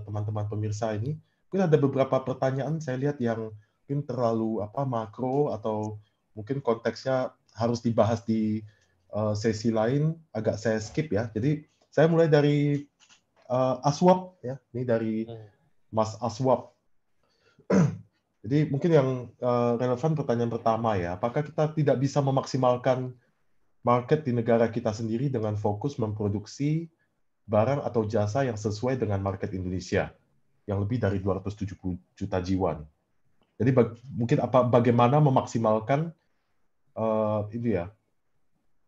teman-teman pemirsa ini. Mungkin ada beberapa pertanyaan saya lihat yang mungkin terlalu makro atau mungkin konteksnya harus dibahas di sesi lain, agak saya skip ya. Jadi saya mulai dari Aswab ya, ini dari Mas Aswab. Jadi mungkin yang relevan pertanyaan pertama ya, apakah kita tidak bisa memaksimalkan market di negara kita sendiri dengan fokus memproduksi barang atau jasa yang sesuai dengan market Indonesia yang lebih dari 270 juta jiwa. Jadi mungkin bagaimana memaksimalkan ini ya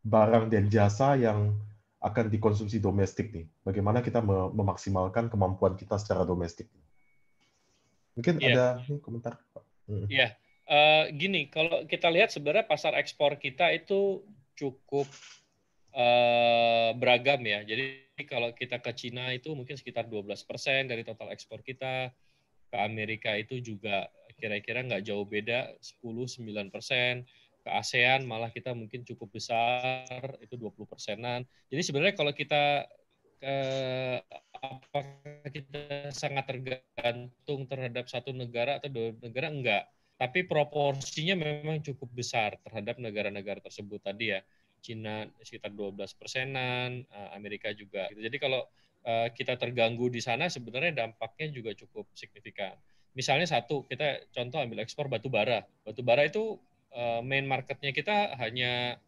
barang dan jasa yang akan dikonsumsi domestik nih. Bagaimana kita memaksimalkan kemampuan kita secara domestik. Mungkin ada nih komentar. Iya, gini, kalau kita lihat sebenarnya pasar ekspor kita itu cukup beragam ya. Jadi kalau kita ke Cina itu mungkin sekitar 12% dari total ekspor kita. Ke Amerika itu juga kira-kira nggak jauh beda, 10-9%. Ke ASEAN malah kita mungkin cukup besar, itu 20%-an. Jadi sebenarnya kalau kita apakah kita sangat tergantung terhadap satu negara atau dua negara? Enggak. Tapi proporsinya memang cukup besar terhadap negara-negara tersebut tadi ya. Cina sekitar 12%-an, Amerika juga. Jadi kalau kita terganggu di sana, sebenarnya dampaknya juga cukup signifikan. Misalnya satu, kita contoh ambil ekspor batu bara. Batu bara itu main marketnya kita hanya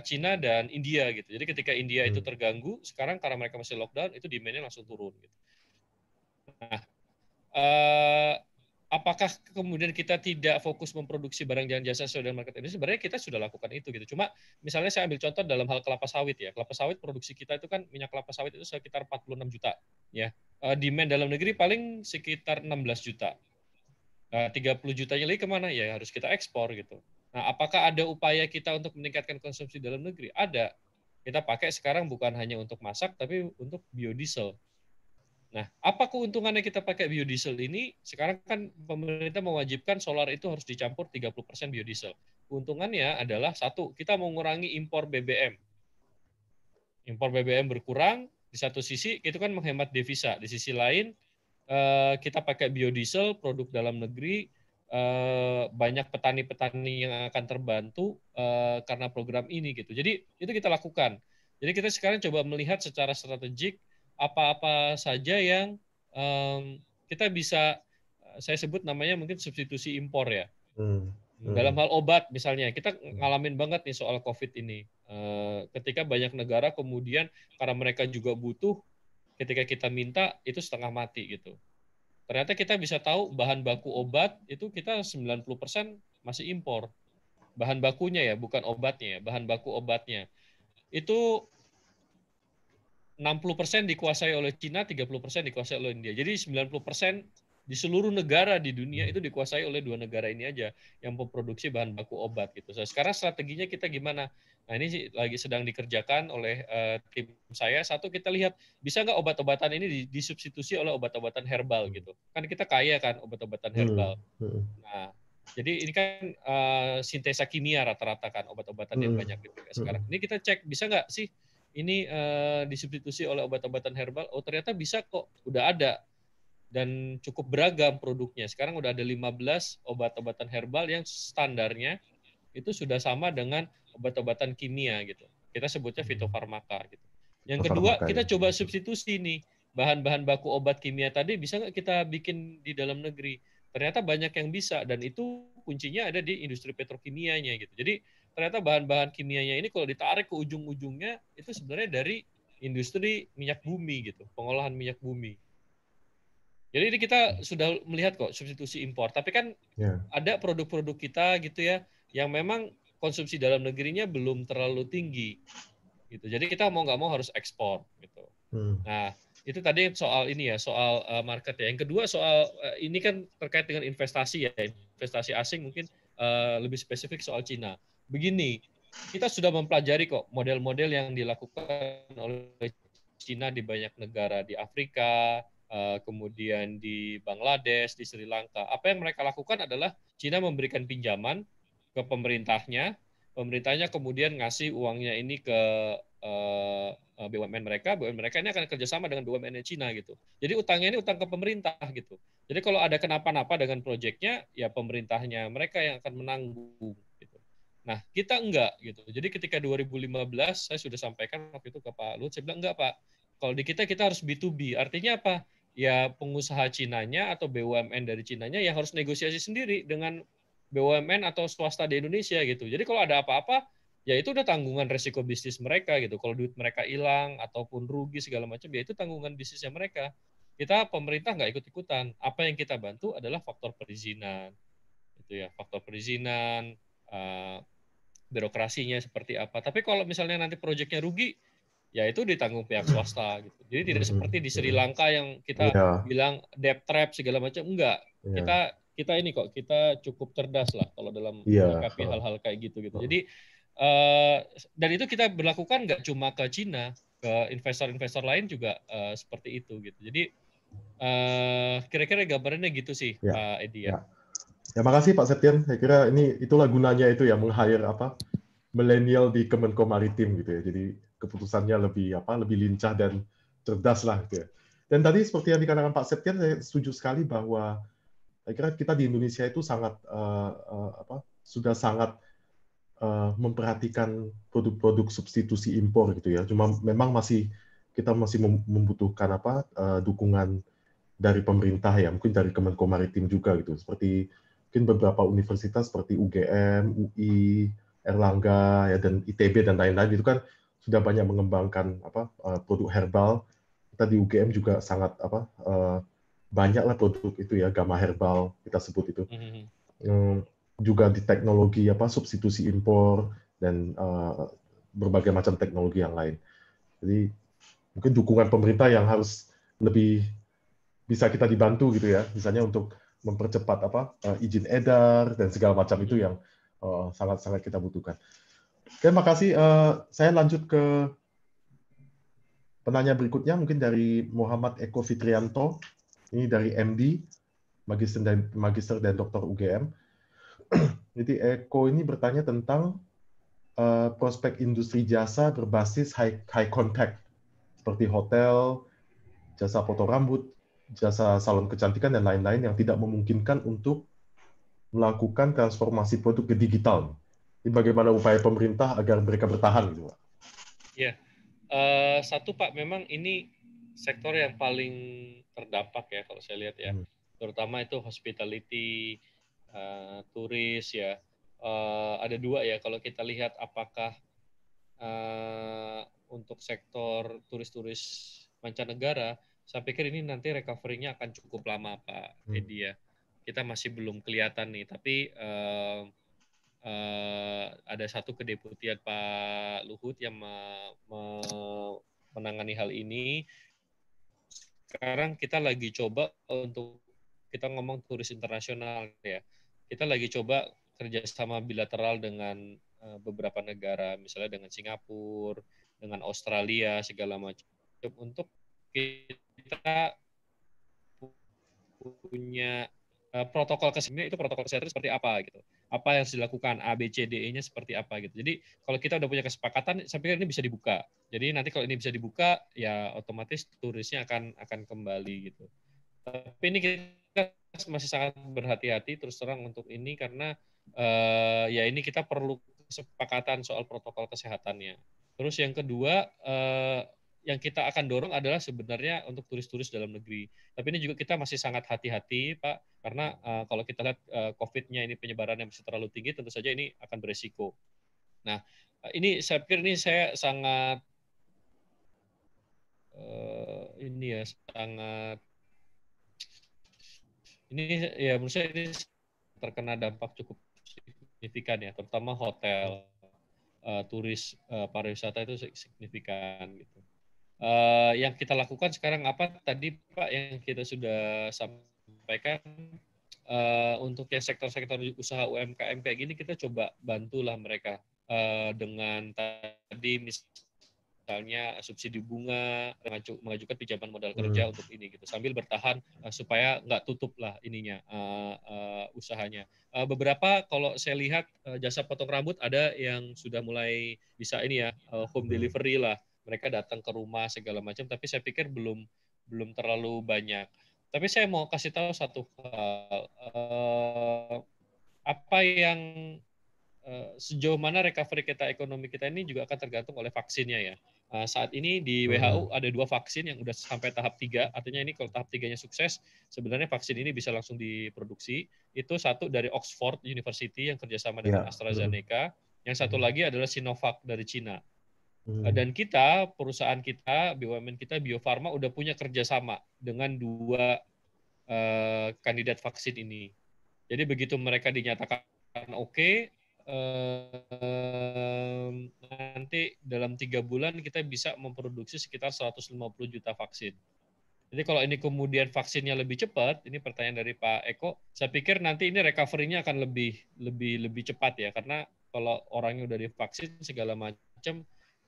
Cina dan India gitu. Jadi ketika India itu terganggu, sekarang karena mereka masih lockdown, itu demand-nya langsung turun. Gitu. Nah, apakah kemudian kita tidak fokus memproduksi barang dan jasa sesuai dengan market ini? Sebenarnya kita sudah lakukan itu gitu. Cuma misalnya saya ambil contoh dalam hal kelapa sawit ya. Kelapa sawit produksi kita itu kan minyak kelapa sawit itu sekitar 46 juta ya. Demand dalam negeri paling sekitar 16 juta. 30 jutanya lagi kemana? Ya harus kita ekspor gitu. Nah, apakah ada upaya kita untuk meningkatkan konsumsi dalam negeri? Ada. Kita pakai sekarang bukan hanya untuk masak, tapi untuk biodiesel. Nah, apa keuntungannya kita pakai biodiesel ini? Sekarang kan pemerintah mewajibkan solar itu harus dicampur 30% biodiesel. Keuntungannya adalah satu, kita mengurangi impor BBM. Impor BBM berkurang, di satu sisi itu kan menghemat devisa. Di sisi lain, kita pakai biodiesel, produk dalam negeri, banyak petani-petani yang akan terbantu karena program ini gitu. Jadi itu kita lakukan. Jadi kita sekarang coba melihat secara strategik apa-apa saja yang kita bisa, saya sebut namanya mungkin substitusi impor ya. Dalam hal obat misalnya, kita ngalamin banget nih soal COVID ini. Ketika banyak negara kemudian karena mereka juga butuh, ketika kita minta itu setengah mati gitu. Ternyata kita bisa tahu bahan baku obat itu kita 90% masih impor. Bahan bakunya ya, bukan obatnya ya, bahan baku obatnya. Itu 60% dikuasai oleh Cina, 30% dikuasai oleh India. Jadi 90% di seluruh negara di dunia itu dikuasai oleh dua negara ini aja yang memproduksi bahan baku obat gitu. Sekarang strateginya kita gimana? Nah ini lagi sedang dikerjakan oleh tim saya. Satu, kita lihat bisa nggak obat-obatan ini disubstitusi oleh obat-obatan herbal gitu. Kan kita kaya kan obat-obatan herbal. Nah jadi ini kan sintesa kimia rata-rata kan obat-obatan yang banyak dipakai sekarang. Ini kita cek bisa nggak sih ini disubstitusi oleh obat-obatan herbal? Oh ternyata bisa kok, udah ada. Dan cukup beragam produknya. Sekarang udah ada 15 obat-obatan herbal yang standarnya itu sudah sama dengan obat-obatan kimia gitu. Kita sebutnya fitofarmaka gitu. Yang kedua, kita coba substitusi nih bahan-bahan baku obat kimia tadi bisa nggak kita bikin di dalam negeri? Ternyata banyak yang bisa dan itu kuncinya ada di industri petrokimianya gitu. Jadi ternyata bahan-bahan kimianya ini kalau ditarik ke ujung-ujungnya itu sebenarnya dari industri minyak bumi gitu, pengolahan minyak bumi. Jadi ini kita sudah melihat kok substitusi impor. Tapi kan ada produk-produk kita gitu ya yang memang konsumsi dalam negerinya belum terlalu tinggi gitu. Jadi kita mau nggak mau harus ekspor gitu. Nah Itu tadi soal ini ya, soal market ya. Yang kedua soal ini kan terkait dengan investasi ya, investasi asing mungkin lebih spesifik soal Cina. Begini, kita sudah mempelajari kok model-model yang dilakukan oleh Cina di banyak negara di Afrika, kemudian di Bangladesh, di Sri Lanka. Apa yang mereka lakukan adalah Cina memberikan pinjaman ke pemerintahnya, pemerintahnya kemudian ngasih uangnya ini ke BUMN mereka ini akan kerjasama dengan BUMN Cina gitu. Jadi utangnya ini utang ke pemerintah gitu. Jadi kalau ada kenapa-napa dengan proyeknya, ya pemerintahnya mereka yang akan menanggung gitu. Nah, kita enggak gitu. Jadi ketika 2015 saya sudah sampaikan waktu itu ke Pak Luhut, saya bilang enggak Pak. Kalau di kita harus B2B. Artinya apa? Ya pengusaha Cinanya atau BUMN dari Cinanya yang harus negosiasi sendiri dengan BUMN atau swasta di Indonesia gitu. Jadi kalau ada apa-apa, ya itu udah tanggungan resiko bisnis mereka gitu. Kalau duit mereka hilang ataupun rugi segala macam, ya itu tanggungan bisnisnya mereka. Kita pemerintah nggak ikut-ikutan. Apa yang kita bantu adalah faktor perizinan, itu ya, faktor perizinan, birokrasinya seperti apa. Tapi kalau misalnya nanti proyeknya rugi, ya itu ditanggung pihak swasta gitu. Jadi tidak seperti di Sri Lanka yang kita bilang debt trap segala macam, enggak. Kita ini kok, kita cukup cerdas lah kalau dalam menyikapi hal-hal kayak gitu. Jadi dan itu kita berlakukan nggak cuma ke Cina, ke investor-investor lain juga seperti itu gitu. Jadi kira-kira gambarannya gitu sih, Pak Edi ya. Ya, makasih Pak Septian. Saya kira itulah gunanya itu ya, meng-hire milenial di Kemenko Maritim gitu ya. Jadi keputusannya lebih lincah dan cerdas lah gitu ya. Dan tadi seperti yang dikatakan Pak Septian, saya setuju sekali bahwa saya kira kita di Indonesia itu sudah sangat memperhatikan produk-produk substitusi impor gitu ya. Cuma memang kita masih membutuhkan dukungan dari pemerintah ya, mungkin dari Kemenko Maritim juga gitu. Seperti mungkin beberapa universitas seperti UGM, UI, Erlangga ya, dan ITB dan lain-lain itu kan sudah banyak mengembangkan produk herbal. Kita di UGM juga sangat banyaklah produk itu ya, Gamma Herbal kita sebut itu. Juga di teknologi substitusi impor dan berbagai macam teknologi yang lain. Jadi mungkin dukungan pemerintah yang harus lebih bisa kita dibantu gitu ya, misalnya untuk mempercepat izin edar dan segala macam itu yang sangat-sangat kita butuhkan. Oke, makasih. Saya lanjut ke penanya berikutnya, mungkin dari Muhammad Eko Fitrianto. Ini dari MD, Magister dan Doktor UGM. Jadi Eko ini bertanya tentang prospek industri jasa berbasis high contact, seperti hotel, jasa potong rambut, jasa salon kecantikan, dan lain-lain yang tidak memungkinkan untuk melakukan transformasi produk ke digital. Ini bagaimana upaya pemerintah agar mereka bertahan gitu, Pak? Ya, satu Pak, memang ini sektor yang paling terdampak ya kalau saya lihat ya, terutama itu hospitality, turis ya. Ada dua ya kalau kita lihat apakah untuk sektor turis-turis mancanegara, saya pikir ini nanti recovery-nya akan cukup lama Pak Edi ya. Kita masih belum kelihatan nih, tapi ada satu kedeputian Pak Luhut yang menangani hal ini. Sekarang kita lagi coba untuk kita ngomong turis internasional ya. Kita lagi coba kerjasama bilateral dengan beberapa negara, misalnya dengan Singapura, dengan Australia, segala macam, untuk kita punya protokol kesehatan. Itu protokol kesehatan seperti apa gitu. Apa yang harus dilakukan, A, B, C, D, E-nya seperti apa gitu. Jadi kalau kita udah punya kesepakatan, saya pikir ini bisa dibuka. Jadi nanti kalau ini bisa dibuka, ya otomatis turisnya akan kembali gitu. Tapi ini kita masih sangat berhati-hati terus terang untuk ini karena ya ini kita perlu kesepakatan soal protokol kesehatannya. Terus yang kedua, yang kita akan dorong adalah sebenarnya untuk turis-turis dalam negeri. Tapi ini juga kita masih sangat hati-hati, Pak, karena kalau kita lihat COVID-nya ini penyebarannya masih terlalu tinggi, tentu saja ini akan beresiko. Nah, ini saya pikir ini saya sangat ini ya menurut saya ini terkena dampak cukup signifikan ya, terutama hotel, turis, pariwisata itu signifikan gitu. Yang kita lakukan sekarang apa tadi Pak yang kita sudah sampaikan, untuk yang sektor-sektor usaha UMKM kayak gini kita coba bantulah mereka dengan tadi misalnya subsidi bunga, mengajukan pinjaman modal kerja untuk ini gitu, sambil bertahan supaya nggak tutup lah ininya usahanya. Beberapa kalau saya lihat jasa potong rambut ada yang sudah mulai bisa ini ya, home delivery lah, mereka datang ke rumah segala macam, tapi saya pikir belum terlalu banyak. Tapi saya mau kasih tahu satu hal, apa yang sejauh mana recovery kita ekonomi kita ini juga akan tergantung oleh vaksinnya ya. Saat ini di WHO ada 2 vaksin yang udah sampai tahap 3, artinya ini kalau tahap 3-nya sukses, sebenarnya vaksin ini bisa langsung diproduksi. Itu satu dari Oxford University yang kerjasama dengan AstraZeneca, yang satu lagi adalah Sinovac dari Cina. Dan kita, perusahaan kita, BUMN kita, Bio Farma, udah punya kerjasama dengan 2 kandidat vaksin ini. Jadi begitu mereka dinyatakan oke, nanti dalam 3 bulan kita bisa memproduksi sekitar 150 juta vaksin. Jadi kalau ini kemudian vaksinnya lebih cepat, ini pertanyaan dari Pak Eko, saya pikir nanti ini recovery-nya akan lebih cepat ya, karena kalau orangnya udah divaksin segala macam,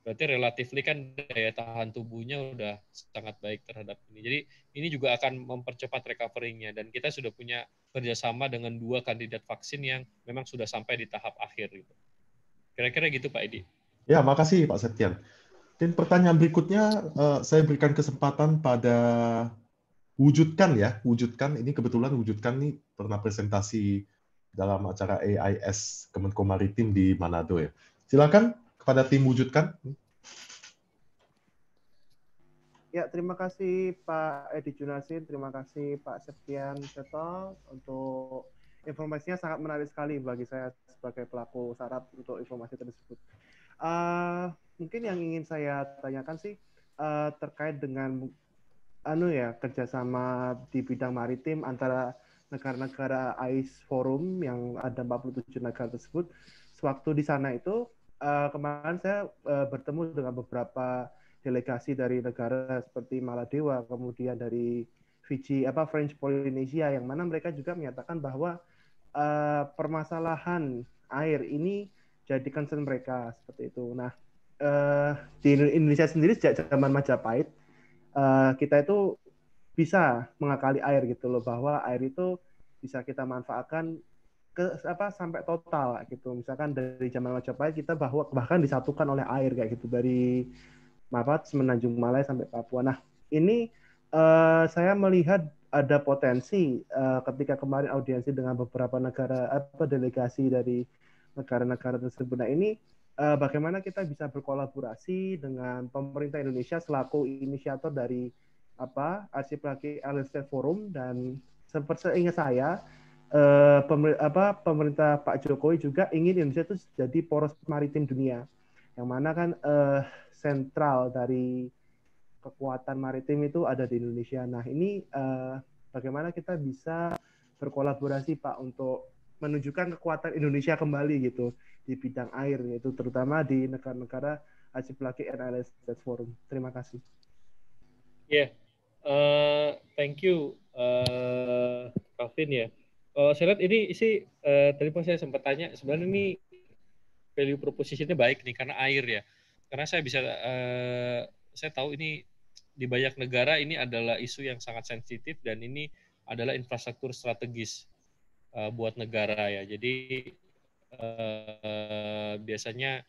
berarti relatifly kan daya tahan tubuhnya udah sangat baik terhadap ini. Jadi ini juga akan mempercepat recovery-nya, dan kita sudah punya kerjasama dengan 2 kandidat vaksin yang memang sudah sampai di tahap akhir gitu. Kira-kira gitu Pak Edi. Ya, makasih Pak Septian. Dan pertanyaan berikutnya, saya berikan kesempatan pada Wujudkan ya, Wujudkan. Ini kebetulan Wujudkan nih pernah presentasi dalam acara AIS Kemenko Maritim di Manado ya. Silakan kepada tim Wujudkan. Ya, terima kasih Pak Edi Junarsin, terima kasih Pak Septian Seto untuk informasinya, sangat menarik sekali bagi saya sebagai pelaku startup untuk informasi tersebut. Mungkin yang ingin saya tanyakan sih terkait dengan kerjasama di bidang maritim antara negara-negara AIS Forum yang ada 47 negara tersebut. Sewaktu di sana itu kemarin saya bertemu dengan beberapa delegasi dari negara seperti Maladewa, kemudian dari Fiji, French Polynesia, yang mana mereka juga menyatakan bahwa permasalahan air ini jadi concern mereka seperti itu. Nah, di Indonesia sendiri sejak zaman Majapahit kita itu bisa mengakali air gitu loh, bahwa air itu bisa kita manfaatkan sampai total gitu. Misalkan dari zaman Majapahit kita bahkan disatukan oleh air kayak gitu, dari Semenanjung Malaya sampai Papua. Nah, ini saya melihat ada potensi ketika kemarin audiensi dengan beberapa negara delegasi dari negara-negara tersebut. Nah, ini bagaimana kita bisa berkolaborasi dengan pemerintah Indonesia selaku inisiator dari Archipelago Air State Forum, dan seingat saya pemerintah Pak Jokowi juga ingin Indonesia itu jadi poros maritim dunia, yang mana kan sentral dari kekuatan maritim itu ada di Indonesia. Nah, ini bagaimana kita bisa berkolaborasi Pak untuk menunjukkan kekuatan Indonesia kembali gitu di bidang air, yaitu terutama di negara-negara Archipelago Air State Forum. Terima kasih. Thank you Calvin ya. Saya lihat ini sih tadi pas saya sempat tanya, sebenarnya ini value proposition-nya baik nih karena air ya. Karena saya tahu ini di banyak negara ini adalah isu yang sangat sensitif, dan ini adalah infrastruktur strategis buat negara ya. Jadi biasanya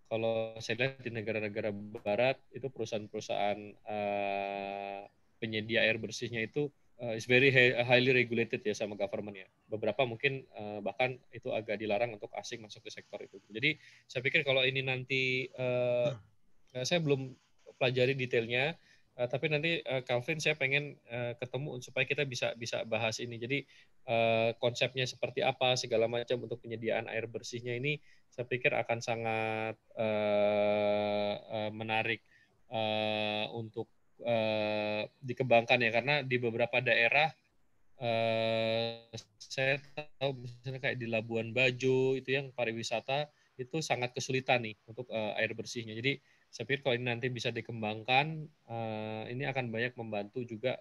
kalau saya lihat di negara-negara barat itu perusahaan-perusahaan penyedia air bersihnya itu is very highly regulated ya sama government ya. Beberapa mungkin bahkan itu agak dilarang untuk asing masuk ke sektor itu. Jadi saya pikir kalau ini nanti saya belum pelajari detailnya, tapi nanti Calvin saya pengen ketemu supaya kita bisa bahas ini. Jadi konsepnya seperti apa segala macam untuk penyediaan air bersihnya ini saya pikir akan sangat menarik untuk dikembangkan ya, karena di beberapa daerah saya tahu misalnya kayak di Labuan Bajo itu yang pariwisata itu sangat kesulitan nih untuk air bersihnya. Jadi saya pikir kalau ini nanti bisa dikembangkan, ini akan banyak membantu juga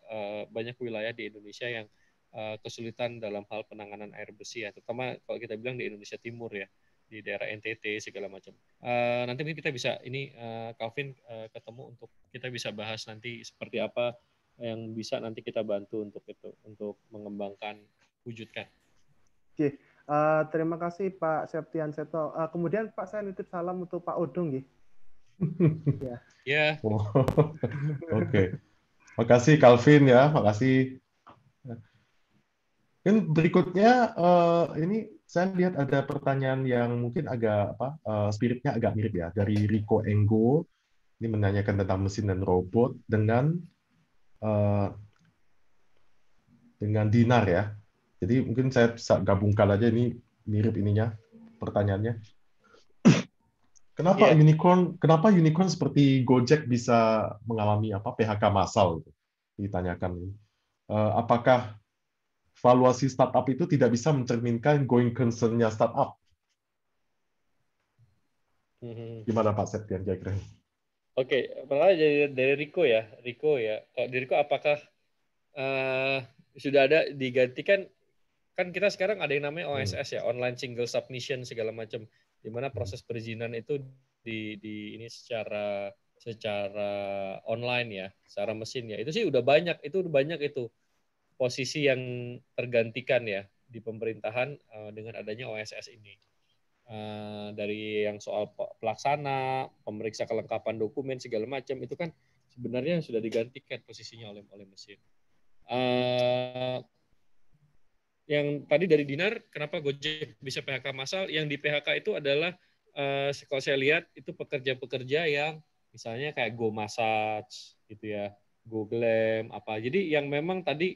banyak wilayah di Indonesia yang kesulitan dalam hal penanganan air bersih ya, terutama kalau kita bilang di Indonesia Timur ya, di daerah NTT segala macam. Nanti kita bisa ini Calvin ketemu untuk kita bisa bahas nanti seperti apa yang bisa nanti kita bantu untuk itu, untuk mengembangkan, wujudkan. Oke, terima kasih Pak Septian Seto. Kemudian Pak, saya nitip salam untuk Pak Odong ya. Ya. Oh, Oke. Makasih Calvin ya, makasih. Dan berikutnya ini saya lihat ada pertanyaan yang mungkin agak spiritnya agak mirip ya, dari Rico Enggo. Ini menanyakan tentang mesin dan robot dengan Dinar ya. Jadi mungkin saya bisa gabungkan aja, ini mirip ininya pertanyaannya. Kenapa unicorn seperti Gojek bisa mengalami PHK massal? Ditanyakan. Apakah valuasi startup itu tidak bisa mencerminkan going concern-nya startup? Gimana Pak Septian kira-kira? Oke, pertama dari Rico ya. Kalau dari Rico apakah sudah ada digantikan? Kan kita sekarang ada yang namanya OSS ya, online single submission segala macam, di mana proses perizinan itu di ini secara online ya, secara mesin ya. Itu sih udah banyak itu posisi yang tergantikan ya di pemerintahan dengan adanya OSS ini. Dari yang soal pelaksana, pemeriksa kelengkapan dokumen segala macam itu kan sebenarnya sudah digantikan posisinya oleh mesin. Yang tadi dari Dinar, kenapa Gojek bisa PHK massal? Yang di PHK itu adalah kalau saya lihat itu pekerja-pekerja yang misalnya kayak Go Massage gitu ya, Go Glam apa. Jadi yang memang tadi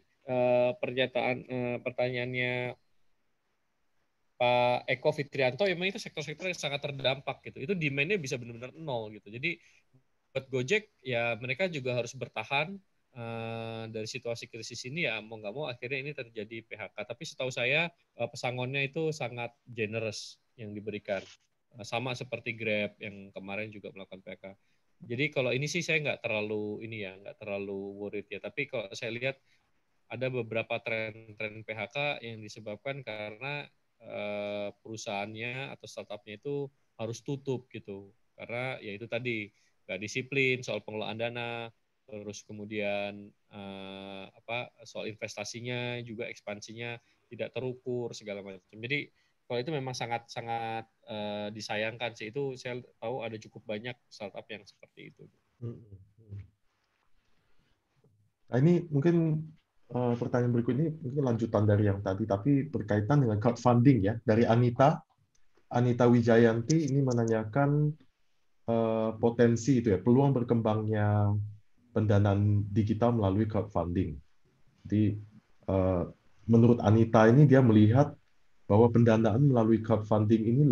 pertanyaannya Pak Eko Fitrianto, memang itu sektor-sektor yang sangat terdampak gitu. Itu demand-nya bisa benar-benar nol gitu. Jadi buat Gojek ya mereka juga harus bertahan dari situasi krisis ini ya, mau nggak mau akhirnya ini terjadi PHK. Tapi setahu saya pesangonnya itu sangat generous yang diberikan, sama seperti Grab yang kemarin juga melakukan PHK. Jadi kalau ini sih saya nggak terlalu worried ya. Tapi kalau saya lihat ada beberapa tren PHK yang disebabkan karena perusahaannya atau startupnya itu harus tutup gitu, karena ya itu tadi nggak disiplin soal pengelolaan dana, terus kemudian soal investasinya juga ekspansinya tidak terukur segala macam. Jadi kalau itu memang sangat disayangkan sih, itu saya tahu ada cukup banyak startup yang seperti itu. Nah, ini mungkin pertanyaan berikut ini mungkin lanjutan dari yang tadi, tapi berkaitan dengan crowdfunding ya. Dari Anita Wijayanti ini menanyakan potensi itu ya, peluang berkembangnya pendanaan digital melalui crowdfunding. Jadi menurut Anita ini dia melihat bahwa pendanaan melalui crowdfunding ini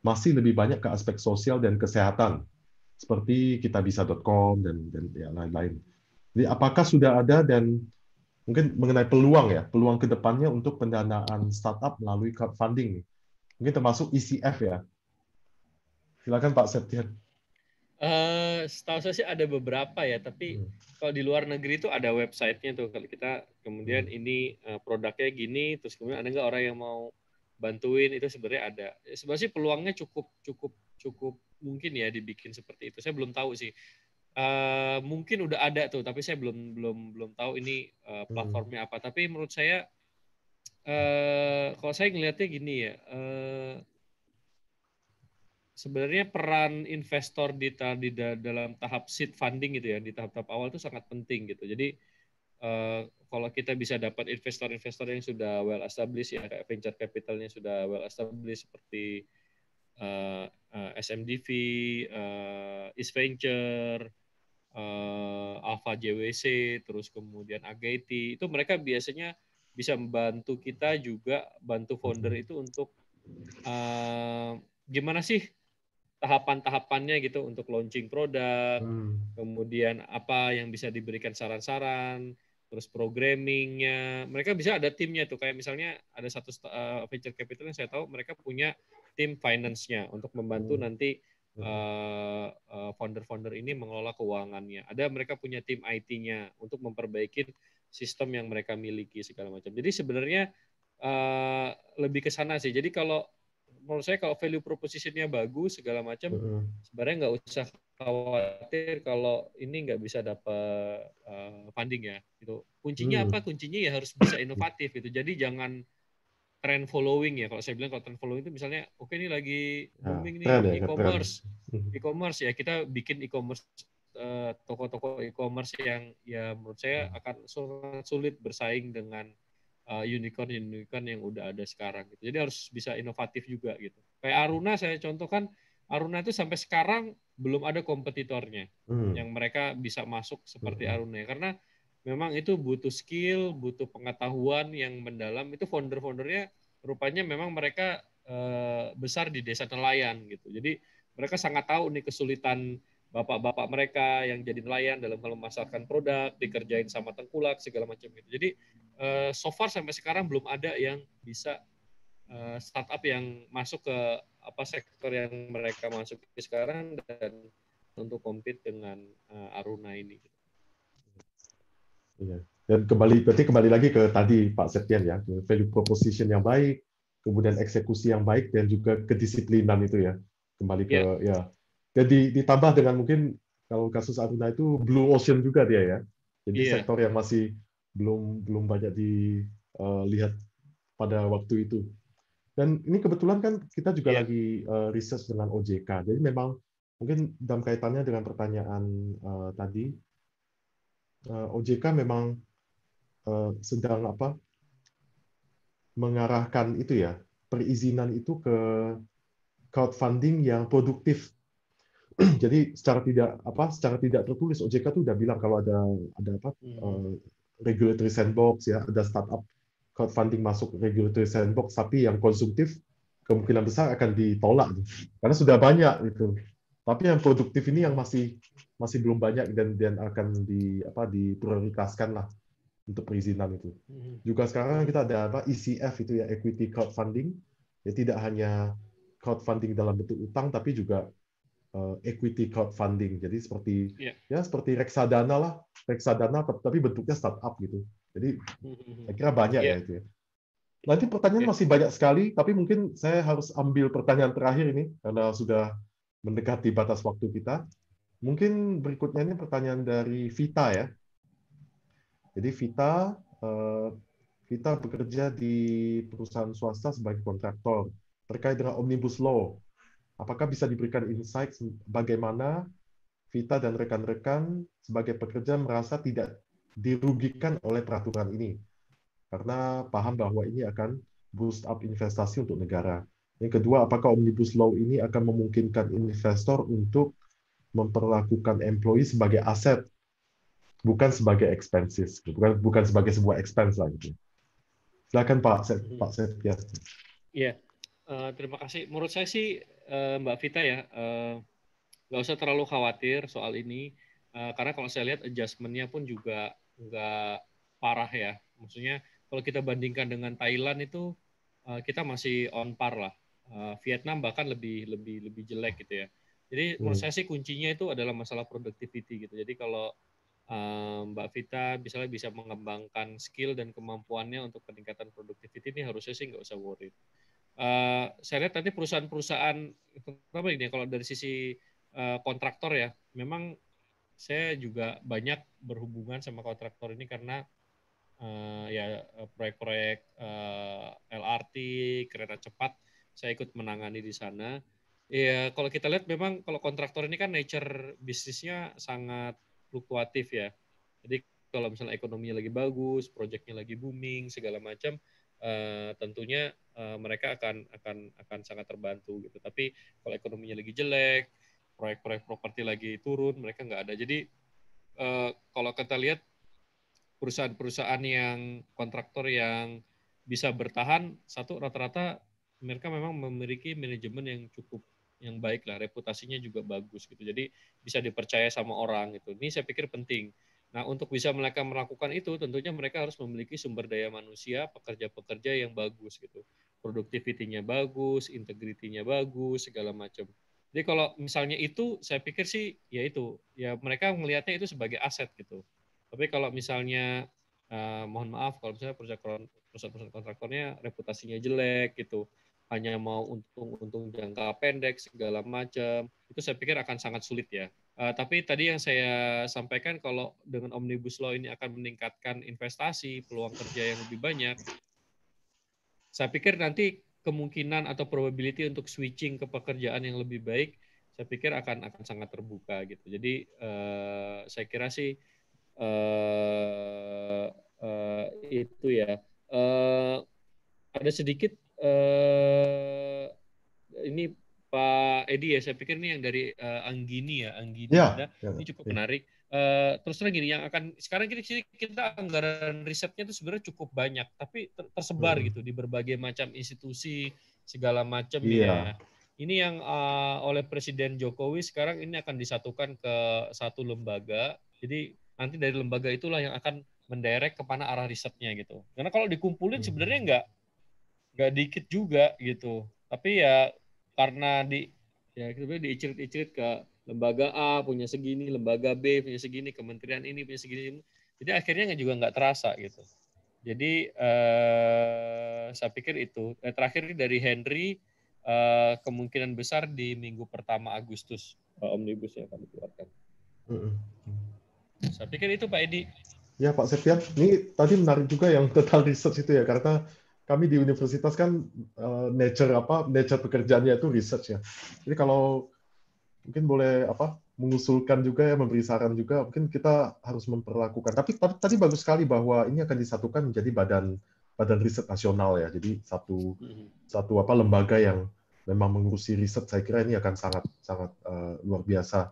masih lebih banyak ke aspek sosial dan kesehatan, seperti kitabisa.com dan yang lain-lain. Jadi apakah sudah ada dan mungkin mengenai peluang ke depannya untuk pendanaan startup melalui crowdfunding, mungkin termasuk ECF ya. Silakan Pak Septian. Setahu saya sih ada beberapa ya, tapi kalau di luar negeri itu ada websitenya tuh. Kalau kita kemudian ini produknya gini, terus kemudian ada nggak orang yang mau bantuin, itu sebenarnya ada. Sebenarnya sih peluangnya cukup mungkin ya dibikin seperti itu. Saya belum tahu sih. Mungkin udah ada tuh, tapi saya belum tahu ini platformnya apa. Tapi menurut saya kalau saya ngelihatnya gini ya, sebenarnya peran investor di dalam tahap seed funding gitu ya, di tahap-tahap awal itu sangat penting gitu. Jadi kalau kita bisa dapat investor-investor yang sudah well established ya, kayak venture capitalnya sudah well established seperti SMDV, East Venture, Alpha JWC, terus kemudian AGT, itu mereka biasanya bisa membantu kita juga, bantu founder itu untuk gimana sih tahapan-tahapannya gitu untuk launching produk, kemudian apa yang bisa diberikan saran-saran, terus programmingnya. Mereka bisa ada timnya tuh, kayak misalnya ada satu venture capital yang saya tahu mereka punya tim finance-nya untuk membantu nanti founder-founder ini mengelola keuangannya. Ada mereka punya tim IT-nya untuk memperbaiki sistem yang mereka miliki segala macam. Jadi sebenarnya lebih ke sana sih. Jadi kalau menurut saya kalau value proposition-nya bagus segala macam, sebenarnya nggak usah khawatir kalau ini nggak bisa dapat funding ya. Gitu. Kuncinya apa? Kuncinya ya harus bisa inovatif gitu. Jadi jangan trend following ya. Kalau saya bilang kalau trend following itu misalnya, oke ini lagi booming nih e-commerce, e-commerce ya kita bikin e-commerce toko-toko e-commerce yang ya menurut saya akan sulit bersaing dengan unicorn yang udah ada sekarang gitu. Jadi harus bisa inovatif juga gitu. Kayak Aruna saya contohkan, Aruna itu sampai sekarang belum ada kompetitornya yang mereka bisa masuk seperti Aruna ya. Karena memang itu butuh skill, butuh pengetahuan yang mendalam. Itu founder-foundernya rupanya memang mereka besar di desa nelayan gitu. Jadi mereka sangat tahu nih kesulitan bapak-bapak mereka yang jadi nelayan dalam hal memasarkan produk, dikerjain sama tengkulak segala macam gitu. Jadi so far sampai sekarang belum ada yang bisa startup yang masuk ke sektor yang mereka masuki sekarang dan untuk compete dengan Aruna ini. Iya. Dan berarti kembali lagi ke tadi Pak Septian ya, value proposition yang baik, kemudian eksekusi yang baik dan juga kedisiplinan itu ya. Kembali ke ya. Jadi ditambah dengan mungkin kalau kasus Aruna itu blue ocean juga dia ya. Jadi sektor yang masih belum banyak dilihat pada waktu itu. Dan ini kebetulan kan kita juga lagi research dengan OJK. Jadi memang mungkin dalam kaitannya dengan pertanyaan tadi, OJK memang sedang mengarahkan itu ya, perizinan itu ke crowdfunding yang produktif. Jadi secara tidak tertulis OJK tuh udah bilang kalau ada regulatory sandbox ya, ada startup crowdfunding masuk regulatory sandbox, tapi yang konsumtif kemungkinan besar akan ditolak karena sudah banyak gitu. Tapi yang produktif ini yang masih belum banyak dan akan diprioritaskan lah untuk perizinan itu. Juga sekarang kita ada ECF itu ya, equity crowdfunding. Ya tidak hanya crowdfunding dalam bentuk utang tapi juga equity crowdfunding. Jadi seperti reksadana lah, reksadana tapi bentuknya startup gitu. Jadi saya kira banyak ya itu ya. Nanti pertanyaan masih banyak sekali, tapi mungkin saya harus ambil pertanyaan terakhir ini karena sudah mendekati batas waktu kita. Mungkin berikutnya ini pertanyaan dari Vita ya. Jadi Vita bekerja di perusahaan swasta sebagai kontraktor terkait dengan Omnibus Law. Apakah bisa diberikan insight bagaimana Vita dan rekan-rekan sebagai pekerja merasa tidak dirugikan oleh peraturan ini? Karena paham bahwa ini akan boost up investasi untuk negara. Yang kedua, apakah Omnibus Law ini akan memungkinkan investor untuk memperlakukan employee sebagai aset, bukan sebagai expenses, bukan sebagai sebuah expense lah gitu. Silakan Pak Septian. Iya, terima kasih. Menurut saya sih Mbak Vita ya, nggak usah terlalu khawatir soal ini, karena kalau saya lihat adjustment-nya pun juga nggak parah ya. Maksudnya kalau kita bandingkan dengan Thailand itu kita masih on par lah. Vietnam bahkan lebih jelek gitu ya. Jadi menurut saya sih kuncinya itu adalah masalah productivity gitu. Jadi kalau Mbak Vita misalnya bisa mengembangkan skill dan kemampuannya untuk peningkatan productivity ini harusnya sih nggak usah worry. Saya lihat nanti perusahaan-perusahaan terutama ini kalau dari sisi kontraktor ya, memang saya juga banyak berhubungan sama kontraktor ini karena proyek-proyek LRT, kereta cepat, saya ikut menangani di sana. Ya, kalau kita lihat memang kalau kontraktor ini kan nature bisnisnya sangat fluktuatif ya. Jadi kalau misalnya ekonominya lagi bagus, proyeknya lagi booming, segala macam, tentunya mereka akan sangat terbantu gitu. Tapi kalau ekonominya lagi jelek, proyek-proyek properti lagi turun, mereka nggak ada. Jadi kalau kita lihat perusahaan-perusahaan yang kontraktor yang bisa bertahan, satu rata-rata mereka memang memiliki manajemen yang baik lah, reputasinya juga bagus gitu. Jadi bisa dipercaya sama orang gitu. Ini saya pikir penting. Nah, untuk bisa mereka melakukan itu, tentunya mereka harus memiliki sumber daya manusia, pekerja-pekerja yang bagus gitu. Productivity-nya bagus, integrity-nya bagus, segala macam. Jadi kalau misalnya itu, saya pikir sih ya itu, ya mereka melihatnya itu sebagai aset gitu. Tapi kalau misalnya mohon maaf kalau misalnya perusahaan kontraktornya reputasinya jelek gitu, hanya mau untung jangka pendek segala macam, itu saya pikir akan sangat sulit ya. Tapi tadi yang saya sampaikan kalau dengan Omnibus Law ini akan meningkatkan investasi, peluang kerja yang lebih banyak, saya pikir nanti kemungkinan atau probability untuk switching ke pekerjaan yang lebih baik, saya pikir akan sangat terbuka gitu. Jadi saya kira sih itu ya. Ada sedikit ini Pak Edi ya, saya pikir ini yang dari Anggini ada, ini cukup menarik. Terus terang gini, yang akan sekarang kita anggaran risetnya itu sebenarnya cukup banyak, tapi tersebar gitu di berbagai macam institusi segala macam ya. Ini yang oleh Presiden Jokowi sekarang ini akan disatukan ke satu lembaga. Jadi nanti dari lembaga itulah yang akan mendirect kemana arah risetnya gitu. Karena kalau dikumpulin sebenarnya nggak dikit juga gitu. Tapi ya karena diicirit-icirit ke lembaga A punya segini, lembaga B punya segini, kementerian ini punya segini. Jadi akhirnya juga nggak terasa gitu. Jadi saya pikir itu. Terakhir dari Henry, kemungkinan besar di minggu pertama Agustus Omnibus yang akan dikeluarkan. Saya pikir itu Pak Edi. Ya Pak Septian, ini tadi menarik juga yang tentang research itu ya, karena kami di universitas kan nature pekerjaannya itu research ya. Jadi kalau mungkin boleh mengusulkan juga ya, memberi saran juga, mungkin kita harus memperlakukan. Tapi tadi bagus sekali bahwa ini akan disatukan menjadi badan riset nasional ya. Jadi satu lembaga yang memang mengurusi riset. Saya kira ini akan sangat luar biasa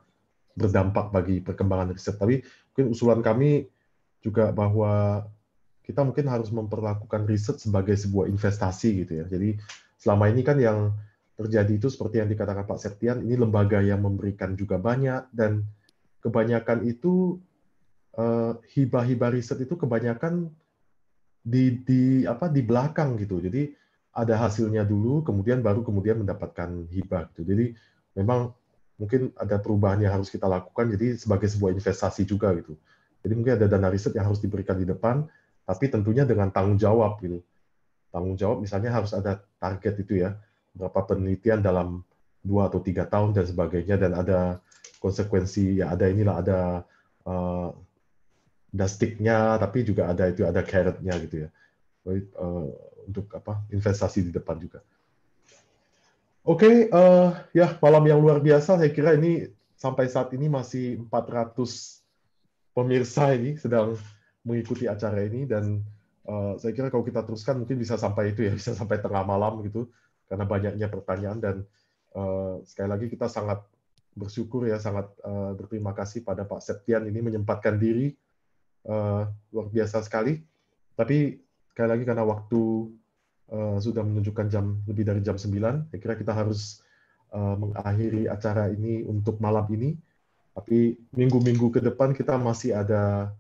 berdampak bagi perkembangan riset. Tapi mungkin usulan kami juga bahwa kita mungkin harus memperlakukan riset sebagai sebuah investasi gitu ya. Jadi selama ini kan yang terjadi itu seperti yang dikatakan Pak Septian, ini lembaga yang memberikan juga banyak, dan kebanyakan itu hibah-hibah riset itu kebanyakan di belakang gitu. Jadi ada hasilnya dulu, kemudian mendapatkan hibah gitu. Jadi memang mungkin ada perubahan yang harus kita lakukan, jadi sebagai sebuah investasi juga gitu. Jadi mungkin ada dana riset yang harus diberikan di depan, tapi tentunya dengan tanggung jawab gitu. Tanggung jawab misalnya harus ada target itu ya, berapa penelitian dalam 2 atau 3 tahun dan sebagainya, dan ada konsekuensi ya, ada stick-nya, tapi juga ada carrot-nya gitu ya. Untuk investasi di depan juga. Oke, ya malam yang luar biasa. Saya kira ini sampai saat ini masih 400 pemirsa ini sedang mengikuti acara ini, dan saya kira kalau kita teruskan mungkin bisa sampai tengah malam gitu, karena banyaknya pertanyaan. Dan sekali lagi kita sangat bersyukur ya, sangat berterima kasih pada Pak Septian ini menyempatkan diri, luar biasa sekali. Tapi sekali lagi karena waktu sudah menunjukkan lebih dari jam 9, saya kira kita harus mengakhiri acara ini untuk malam ini. Tapi minggu-minggu ke depan kita masih ada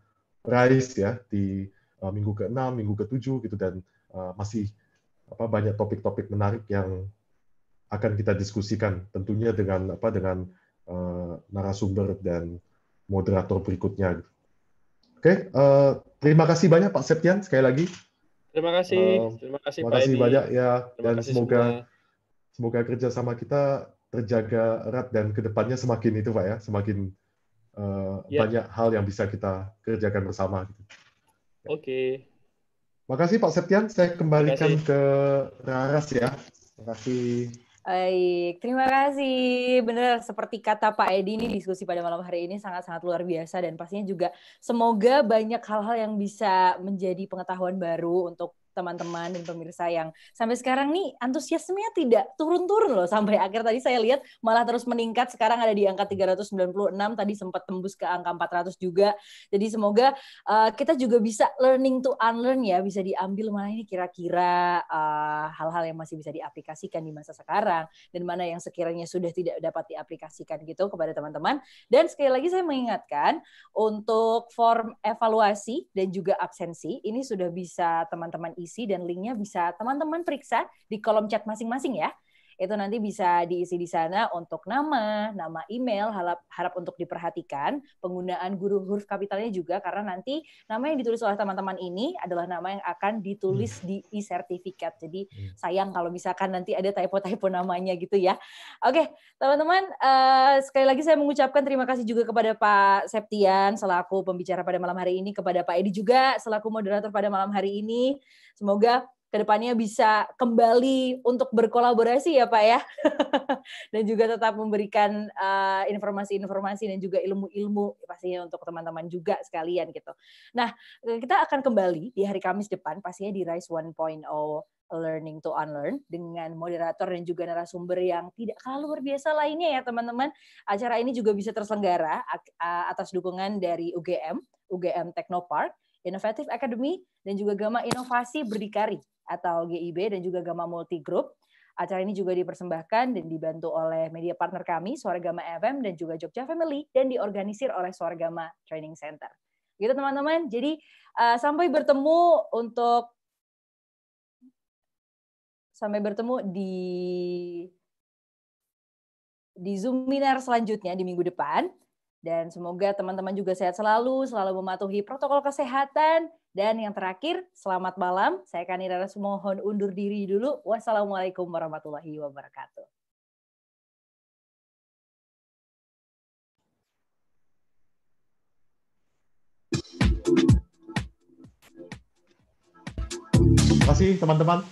RISE ya, di minggu ke-6, minggu ke-7 gitu, dan masih banyak topik-topik menarik yang akan kita diskusikan, tentunya dengan narasumber dan moderator berikutnya. Oke, terima kasih banyak Pak Septian sekali lagi. Terima kasih Pak Edi. Banyak ya, dan semoga kerjasama kita terjaga erat, dan kedepannya semakin itu Pak ya, semakin banyak hal yang bisa kita kerjakan bersama. Oke. Makasih Pak Septian, saya kembalikan ke Raras ya. Terima kasih. Baik, terima kasih. Benar, seperti kata Pak Edi, ini diskusi pada malam hari ini sangat-sangat luar biasa, dan pastinya juga semoga banyak hal-hal yang bisa menjadi pengetahuan baru untuk teman-teman dan pemirsa yang sampai sekarang nih antusiasmenya tidak turun-turun loh sampai akhir. Tadi saya lihat malah terus meningkat, sekarang ada di angka 396, tadi sempat tembus ke angka 400 juga. Jadi semoga kita juga bisa learning to unlearn ya, bisa diambil mana ini kira-kira hal-hal yang masih bisa diaplikasikan di masa sekarang, dan mana yang sekiranya sudah tidak dapat diaplikasikan gitu kepada teman-teman. Dan sekali lagi saya mengingatkan, untuk form evaluasi dan juga absensi, ini sudah bisa teman-teman isi, dan linknya bisa teman-teman periksa di kolom chat masing-masing ya. Itu nanti bisa diisi di sana untuk nama email, harap untuk diperhatikan penggunaan huruf kapitalnya juga, karena nanti nama yang ditulis oleh teman-teman ini adalah nama yang akan ditulis di e-sertifikat. Jadi sayang kalau misalkan nanti ada typo-typo namanya gitu ya. Oke, teman-teman, sekali lagi saya mengucapkan terima kasih juga kepada Pak Septian selaku pembicara pada malam hari ini, kepada Pak Edi juga selaku moderator pada malam hari ini. Semoga kedepannya bisa kembali untuk berkolaborasi ya Pak ya, dan juga tetap memberikan informasi-informasi dan juga ilmu-ilmu pastinya untuk teman-teman juga sekalian gitu. Nah, kita akan kembali di hari Kamis depan pastinya di RISE 1.0 Learning to Unlearn dengan moderator dan juga narasumber yang tidak kalah luar biasa lainnya ya teman-teman. Acara ini juga bisa terselenggara atas dukungan dari UGM Technopark, Innovative Academy, dan juga Gama Inovasi Berdikari atau GIB, dan juga Gama Multi Group. Acara ini juga dipersembahkan dan dibantu oleh media partner kami, Suara Gama FM dan juga Jogja Family, dan diorganisir oleh Suara Gama Training Center. Gitu teman-teman. Jadi sampai bertemu di Zoominar selanjutnya di minggu depan. Dan semoga teman-teman juga sehat selalu mematuhi protokol kesehatan. Dan yang terakhir, selamat malam. Saya Kani Rara mohon undur diri dulu. Wassalamualaikum warahmatullahi wabarakatuh. Terima kasih teman-teman.